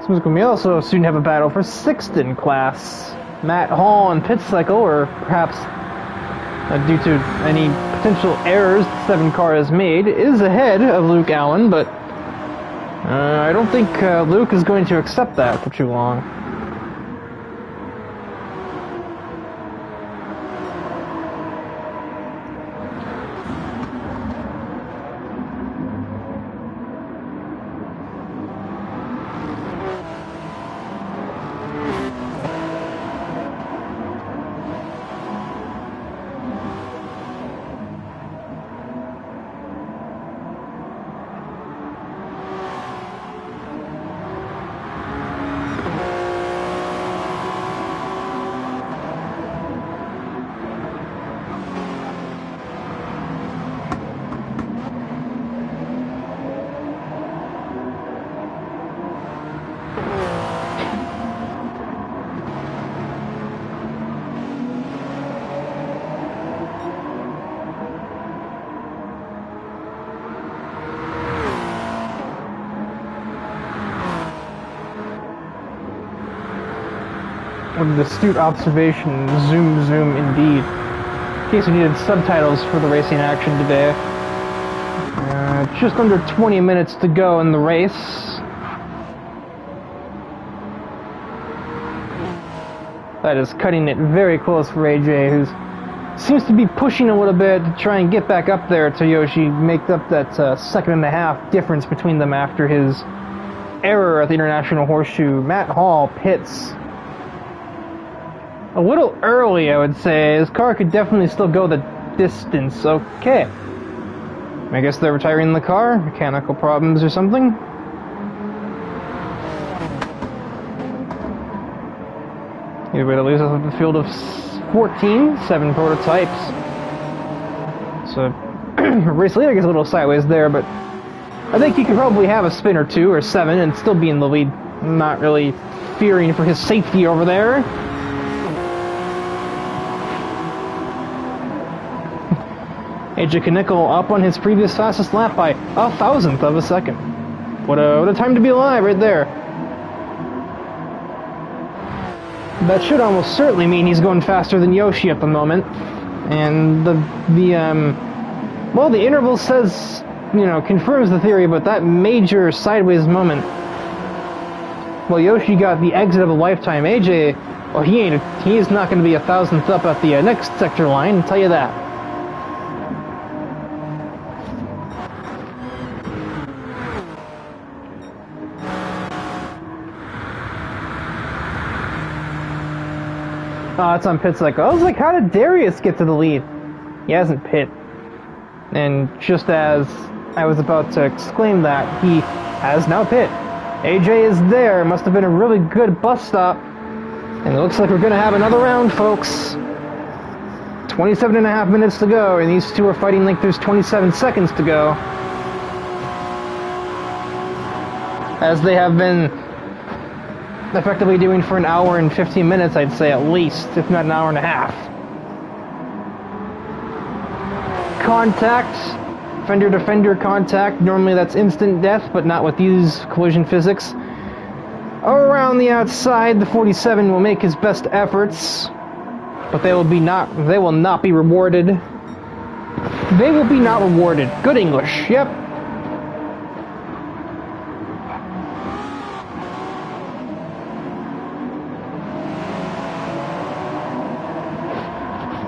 Seems we also soon have a battle for 6th in class. Matt Hall on pit cycle, or perhaps due to any potential errors the 7 car has made, is ahead of Luke Allen, but I don't think Luke is going to accept that for too long. What an astute observation, zoom indeed. In case we needed subtitles for the racing action today. Just under 20 minutes to go in the race. That is cutting it very close for AJ, who seems to be pushing a little bit to try and get back up there to Yoshi, make up that 1.5 difference between them after his error at the International Horseshoe. Matt Hall pits a little early, I would say. His car could definitely still go the distance. Okay. I guess they're retiring the car. Mechanical problems or something. Either way, that leaves us with a field of 14, 7 prototypes. So, race leader gets a little sideways there, but I think he could probably have a spin or 2 or 7 and still be in the lead. I'm not really fearing for his safety over there. AJ Knickel up on his previous fastest lap by 1/1000th of a second. What a time to be alive right there. That should almost certainly mean he's going faster than Yoshi at the moment. And well, the interval says, confirms the theory, but that major sideways moment, well, Yoshi got the exit of a lifetime. AJ, well, he is not going to be 1/1000th up at the next sector line, I'll tell you that. Oh, it's on pit cycle. I was like, how did Darius get to the lead? He hasn't pit. And just as I was about to exclaim that, he has now pit. AJ is there. Must have been a really good bus stop. And it looks like we're going to have another round, folks. 27.5 minutes to go, and these two are fighting like there's 27 seconds to go. As they have been effectively doing for an hour and 15 minutes, I'd say, at least, if not an hour and a half. Contact, fender-to-fender contact. Normally that's instant death, but not with these collision physics. Around the outside, the 47 will make his best efforts, but they will not be rewarded. They will be not rewarded. Good English, yep.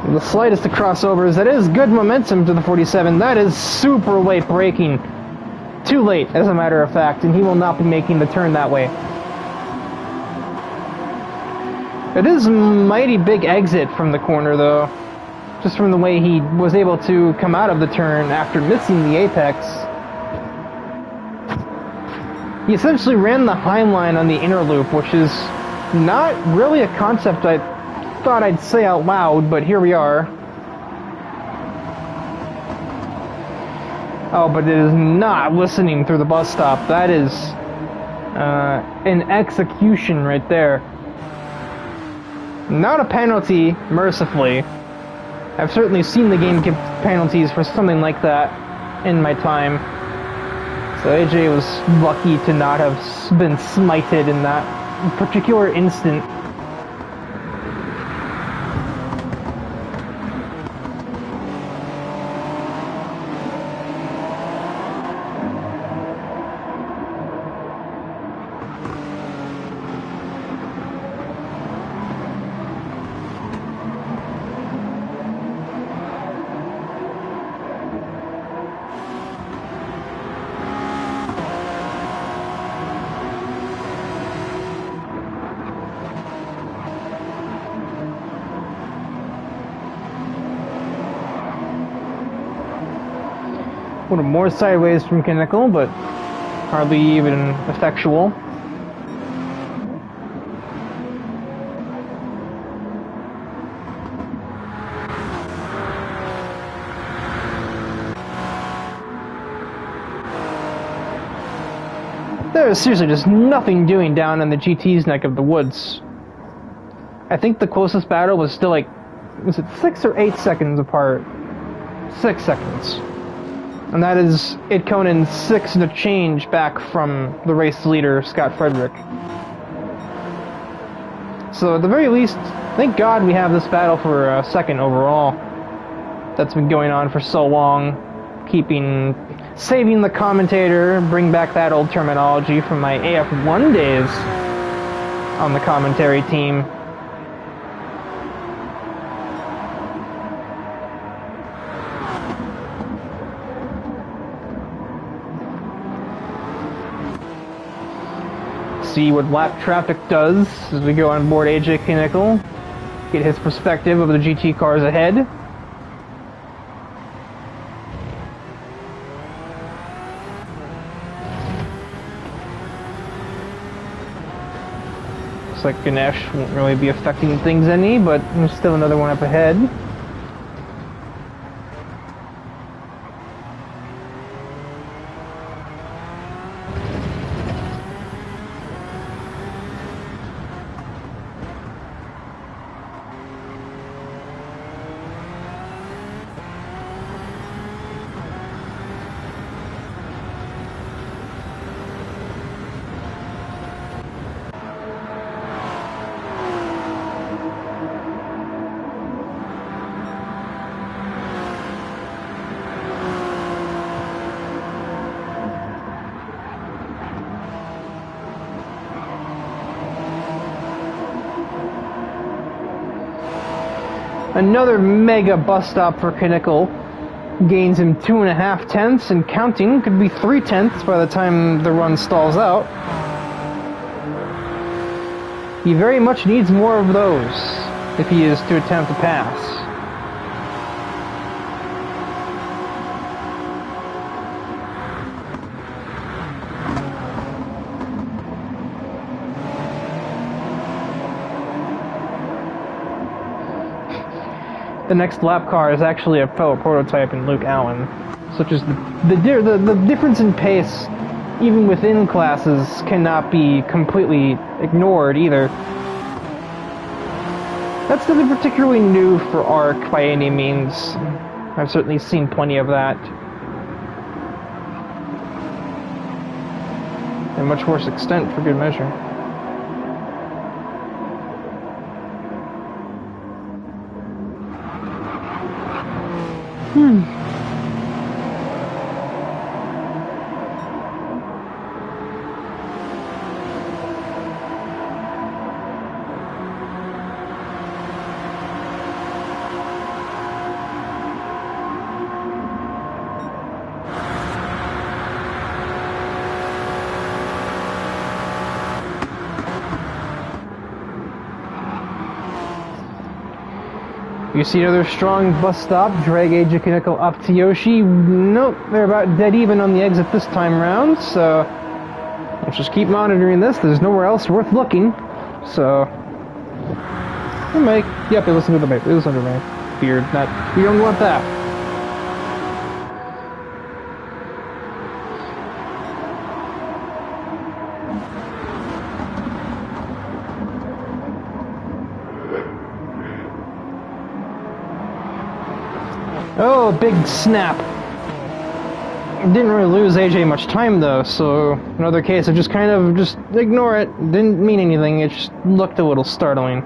The slightest of crossovers. That is good momentum to the 47. That is super late braking. Too late, as a matter of fact, and he will not be making the turn that way. It is a mighty big exit from the corner, though. Just from the way he was able to come out of the turn after missing the apex. He essentially ran the high line on the inner loop, which is not really a concept I thought I'd say out loud, but here we are. Oh, but it is not listening through the bus stop. That is an execution right there. Not a penalty, mercifully. I've certainly seen the game give penalties for something like that in my time. So AJ was lucky to not have been smited in that particular instant. A little more sideways from Kinnickle, but hardly even effectual. There is seriously just nothing doing down in the GT's neck of the woods. I think the closest battle was still like, was it 6 or 8 seconds apart? 6 seconds. And that is Ed Conan's 6 and a change back from the race leader, Scott Frederick. So at the very least, thank God we have this battle for a second overall. That's been going on for so long. Saving the commentator, bring back that old terminology from my AF1 days on the commentary team. See what lap traffic does as we go on board AJ Kinnickle, get his perspective of the GT cars ahead. Looks like Ganesh won't really be affecting things any, but there's still another one up ahead. Another mega bus stop for Kinnickle. Gains him 2.5 tenths and counting. Could be 3 tenths by the time the run stalls out. He very much needs more of those if he is to attempt to pass. The next lap car is actually a fellow prototype in Luke Allen, such as the difference in pace, even within classes, cannot be completely ignored either. That's nothing particularly new for ARC by any means. I've certainly seen plenty of that. And much worse extent for good measure. You see another strong bus stop, drag AJ Kinnickle up to Yoshi. Nope, they're about dead even on the exit this time round, so let's just keep monitoring this. There's nowhere else worth looking, so yep, they listen to the beard. We don't want that. Oh, big snap. Didn't really lose AJ much time though, so another case of just kind of just ignore it. Didn't mean anything, it just looked a little startling.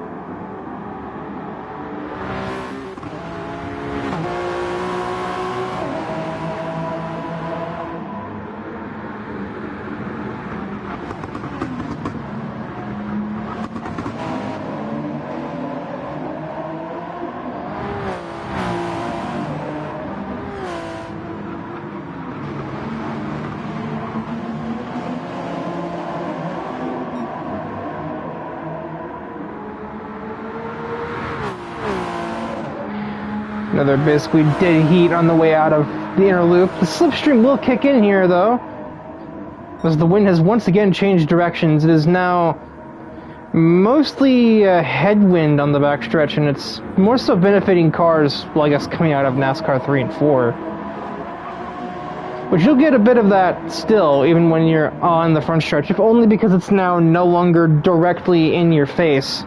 Another basically dead heat on the way out of the inner loop. The slipstream will kick in here though, as the wind has once again changed directions. It is now mostly a headwind on the backstretch, and it's more so benefiting cars, well, I guess coming out of NASCAR 3 and 4. But you'll get a bit of that still, even when you're on the front stretch, if only because it's now no longer directly in your face.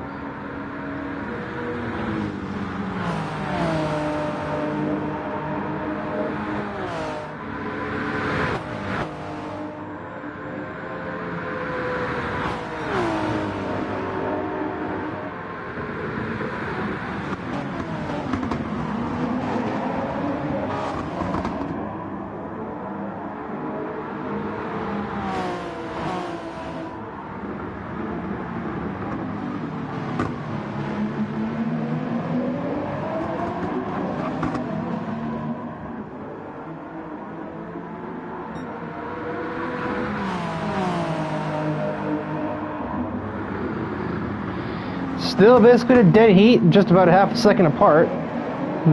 Still basically a dead heat, just about a half a second apart.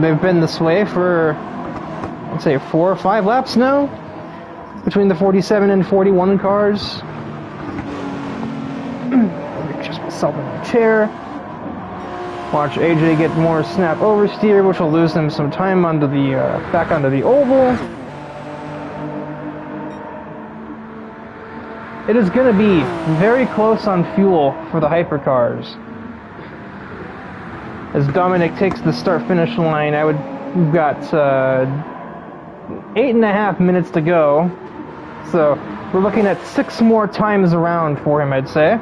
They've been this way for, I'd say, 4 or 5 laps now, between the 47 and 41 cars. Let me adjust myself in my chair. Watch AJ get more snap oversteer, which will lose him some time onto the back onto the oval. It is going to be very close on fuel for the hypercars. As Dominic takes the start-finish line, we've got 8.5 minutes to go. So we're looking at 6 more times around for him, I'd say.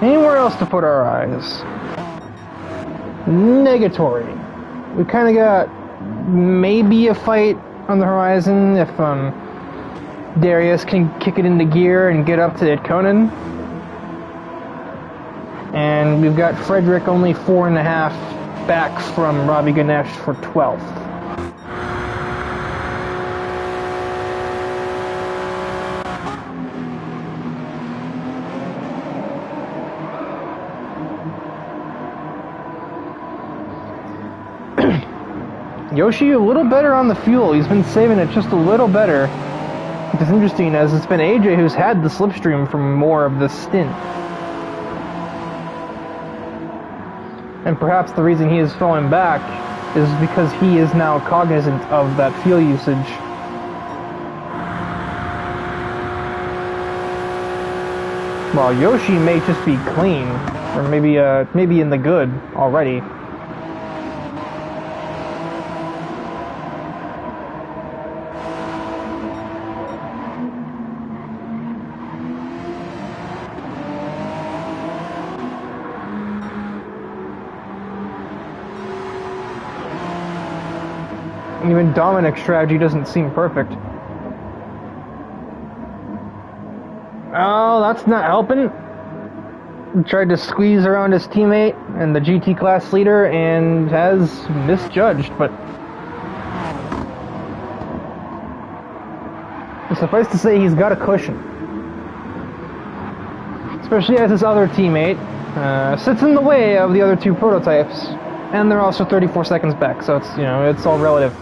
Anywhere else to put our eyes? Negatory. We kind of got maybe a fight on the horizon if Darius can kick it into gear and get up to Conan. And we've got Frederick only 4.5 back from Ravi Ganesh for 12th. Yoshi a little better on the fuel. He's been saving it just a little better. Which is interesting, as it's been AJ who's had the slipstream for more of this stint. And perhaps the reason he is falling back is because he is now cognizant of that fuel usage. While Yoshi may just be clean, or maybe in the good already. Even Dominic's strategy doesn't seem perfect. Oh, that's not helping. He tried to squeeze around his teammate and the GT class leader and has misjudged, but suffice to say he's got a cushion. Especially as his other teammate sits in the way of the other 2 prototypes, and they're also 34 seconds back, so it's, it's all relative.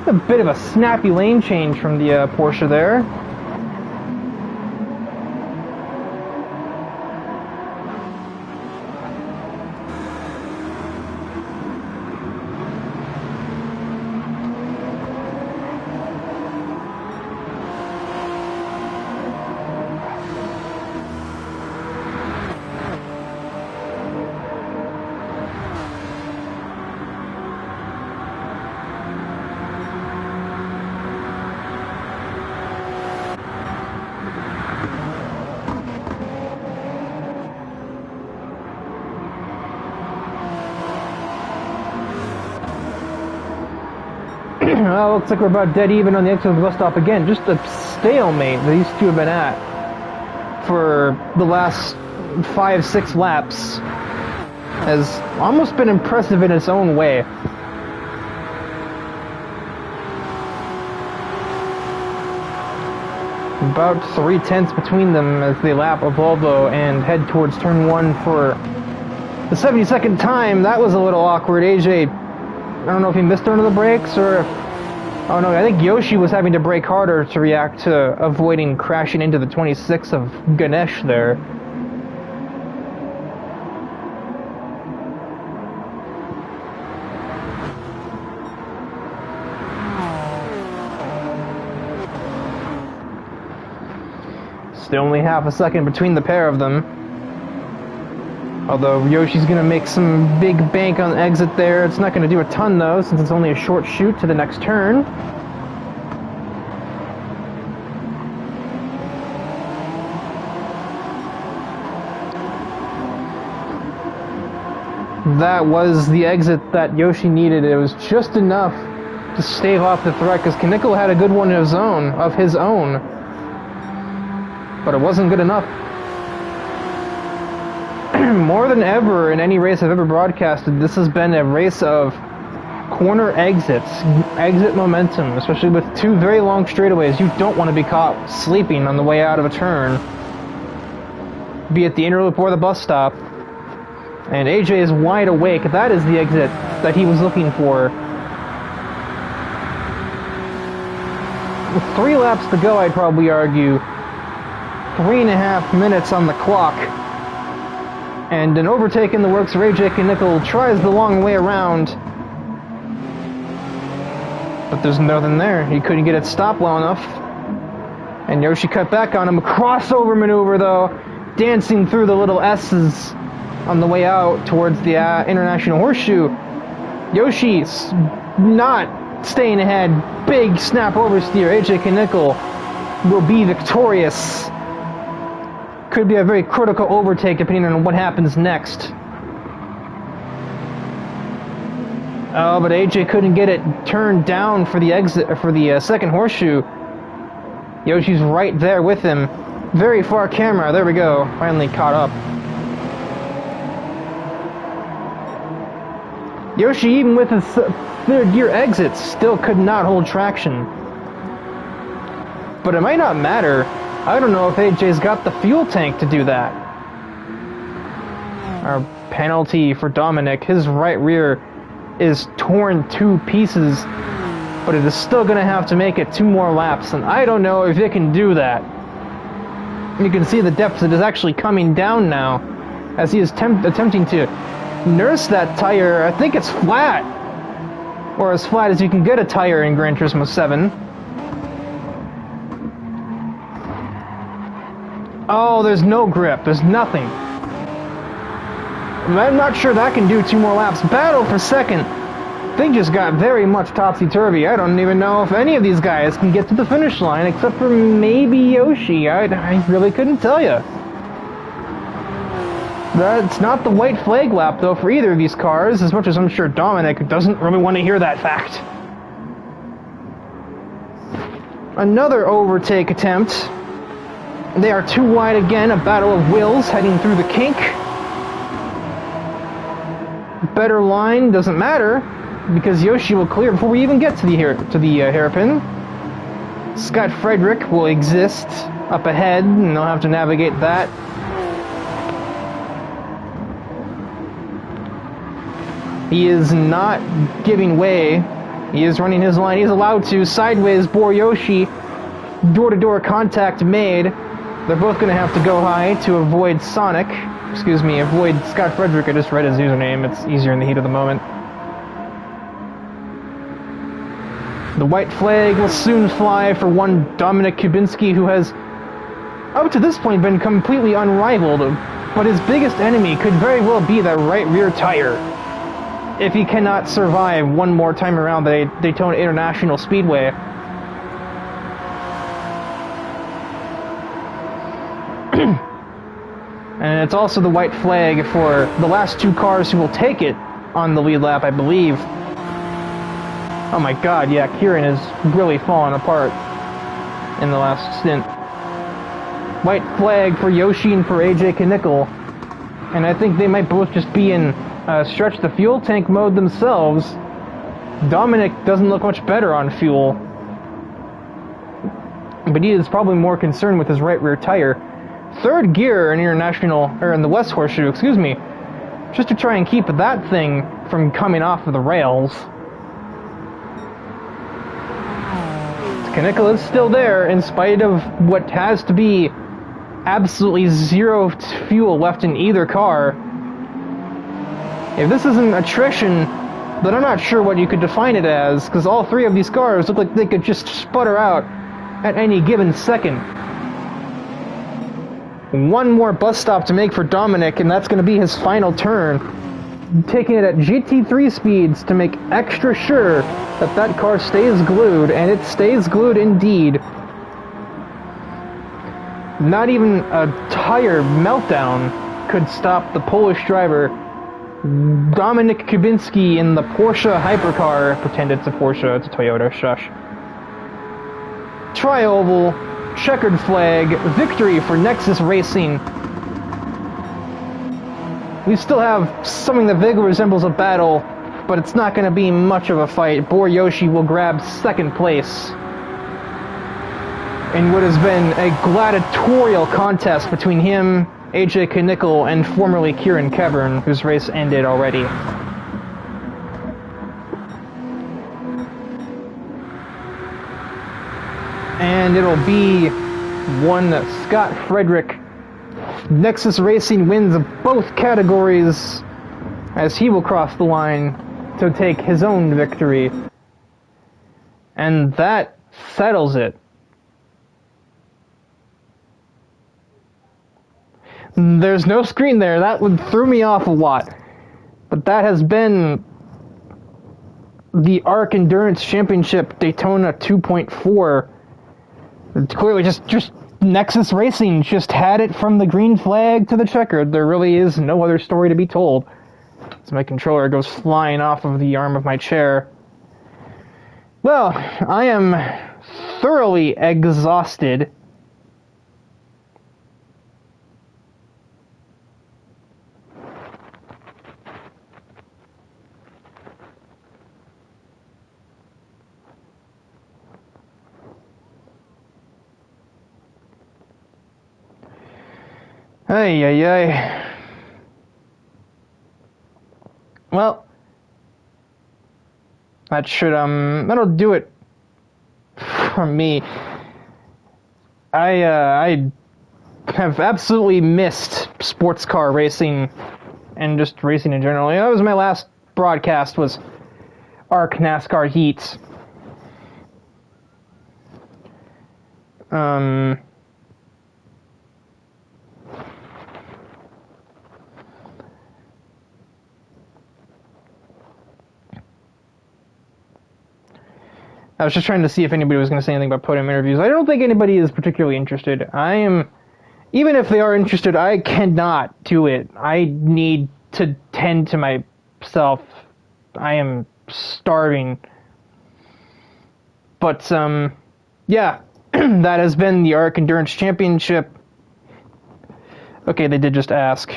A bit of a snappy lane change from the Porsche there. Well, looks like we're about dead even on the exit of the bus stop again. Just a stalemate that these two have been at for the last 5-6 laps has almost been impressive in its own way. About 3/10 between them as they lap a Volvo and head towards turn 1 for the 72nd time. That was a little awkward. AJ, I don't know if he missed under the brakes or if... Oh no, I think Yoshi was having to brake harder to react to avoiding crashing into the 26 of Ganesh there. Still only half a second between the pair of them. Although Yoshi's going to make some big bank on the exit there. It's not going to do a ton though, since it's only a short shoot to the next turn. That was the exit that Yoshi needed. It was just enough to stave off the threat, because Knickel had a good one of his own. But it wasn't good enough. More than ever in any race I've ever broadcasted, this has been a race of corner exits, exit momentum, especially with two very long straightaways. You don't want to be caught sleeping on the way out of a turn, be it the inner loop or the bus stop. And AJ is wide awake. That is the exit that he was looking for. With 3 laps to go, I'd probably argue. 3.5 minutes on the clock. And an overtake in the works for AJ Knickel. Tries the long way around. But there's nothing there. He couldn't get it stopped well enough. And Yoshi cut back on him. A crossover maneuver, though. Dancing through the little S's on the way out towards the International Horseshoe. Yoshi's not staying ahead. Big snap oversteer. AJ Knickel will be victorious. Could be a very critical overtake depending on what happens next. Oh, but AJ couldn't get it turned down for the exit, for the second horseshoe. Yoshi's right there with him. Very far camera. There we go. Finally caught up. Yoshi, even with his third gear exits, still could not hold traction. But it might not matter. I don't know if AJ's got the fuel tank to do that. Our penalty for Dominic. His right rear is torn to pieces, but it is still going to have to make it 2 more laps, and I don't know if it can do that. You can see the deficit is actually coming down now, as he is attempting to nurse that tire. I think it's flat, or as flat as you can get a tire in Gran Turismo 7. Oh, there's no grip. There's nothing. I'm not sure that can do 2 more laps. Battle for second. Thing just got very much topsy-turvy. I don't even know if any of these guys can get to the finish line, except for maybe Yoshi. I really couldn't tell you. That's not the white flag lap, though, for either of these cars, as much as I'm sure Dominic doesn't really want to hear that fact. Another overtake attempt. They are too wide again, a battle of wills heading through the kink. Better line, doesn't matter, because Yoshi will clear before we even get to the hairpin. Scott Frederick will exist up ahead, and they'll have to navigate that. He is not giving way He is running his line. He's allowed to. Sideways, Boryoshi. Door-to-door contact made. They're both going to have to go high to avoid Sonic. Excuse me, avoid Scott Frederick. I just read his username. It's easier in the heat of the moment. The white flag will soon fly for one Dominic Kubinski, who has, up to this point, been completely unrivaled. But his biggest enemy could very well be that right rear tire, if he cannot survive one more time around the Daytona International Speedway. And it's also the white flag for the last two cars who will take it on the lead lap, I believe. Oh my god, yeah, Kieran has really fallen apart in the last stint. White flag for Yoshi and for AJ Knickel. And I think they might both just be in stretch the fuel tank mode themselves. Dominic doesn't look much better on fuel, but he is probably more concerned with his right rear tire. Third gear in in the West Horseshoe, excuse me, just to try and keep that thing from coming off of the rails. Knickel is still there in spite of what has to be absolutely zero fuel left in either car. If this isn't attrition, then I'm not sure what you could define it as, because all three of these cars look like they could just sputter out at any given second. One more bus stop to make for Dominic, and that's going to be his final turn. Taking it at GT3 speeds to make extra sure that that car stays glued, and it stays glued indeed. Not even a tire meltdown could stop the Polish driver, Dominic Kubinski, in the Porsche hypercar. Pretend it's a Porsche, it's a Toyota, shush. Tri-oval, checkered flag, victory for Nexus Racing. We still have something that vaguely resembles a battle, but it's not going to be much of a fight. Boryoshi will grab second place in what has been a gladiatorial contest between him, AJ Knickel, and formerly Kieran Kevern, whose race ended already. And it'll be one Scott Frederick. Nexus Racing wins both categories as he will cross the line to take his own victory. And that settles it. There's no screen there. That threw me off a lot. But that has been the ARC Endurance Championship Daytona 2.4. It's clearly just Nexus Racing just had it from the green flag to the checkered. There really is no other story to be told. As my controller goes flying off of the arm of my chair. Well, I am thoroughly exhausted. Ay, ay, ay. Well, that should, that'll do it for me. I have absolutely missed sports car racing and just racing in general. That was my last broadcast, was ARC NASCAR Heats. I was just trying to see if anybody was going to say anything about podium interviews. I don't think anybody is particularly interested. Even if they are interested, I cannot do it. I need to tend to myself. I am starving. But, yeah, that has been the ARC Endurance Championship. Okay, they did just ask.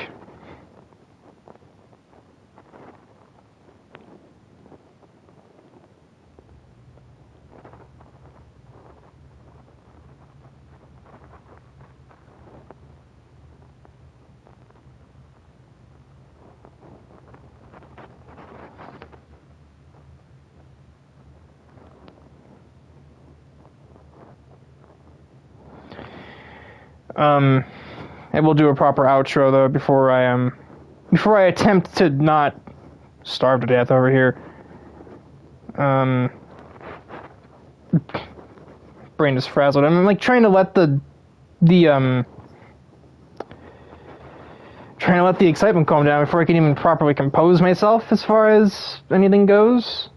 And we'll do a proper outro though before I attempt to not starve to death over here. Brain is frazzled. I'm like trying to let the excitement calm down before I can even properly compose myself as far as anything goes.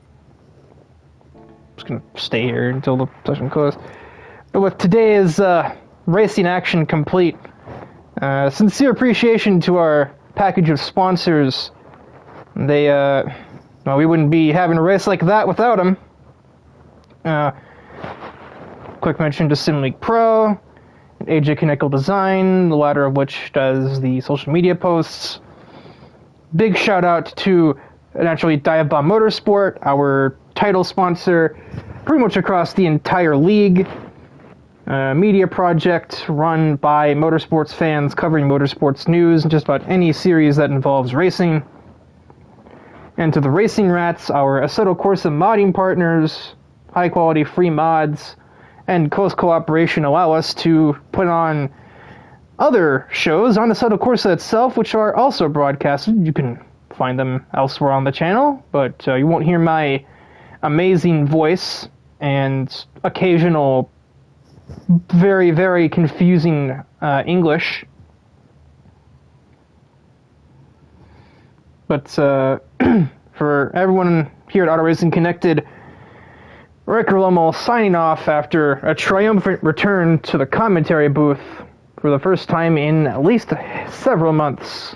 I'm just gonna stay here until the session closes. But with today's racing action complete, sincere appreciation to our package of sponsors. They, well, we wouldn't be having a race like that without them. Quick mention to SimLeague Pro, and AJ Canonical Design, the latter of which does the social media posts. Big shout out to, naturally, DIVEBOMB Motorsport, our title sponsor, pretty much across the entire league. Media project run by motorsports fans covering motorsports news and just about any series that involves racing. And to the Racing Rats, our Assetto Corsa modding partners, high quality free mods, and close cooperation allow us to put on other shows on Assetto Corsa itself, which are also broadcasted. You can find them elsewhere on the channel, but you won't hear my amazing voice and occasional very, very confusing English. But for everyone here at AutoRacingConnected, Rick Lommel signing off after a triumphant return to the commentary booth for the first time in at least several months.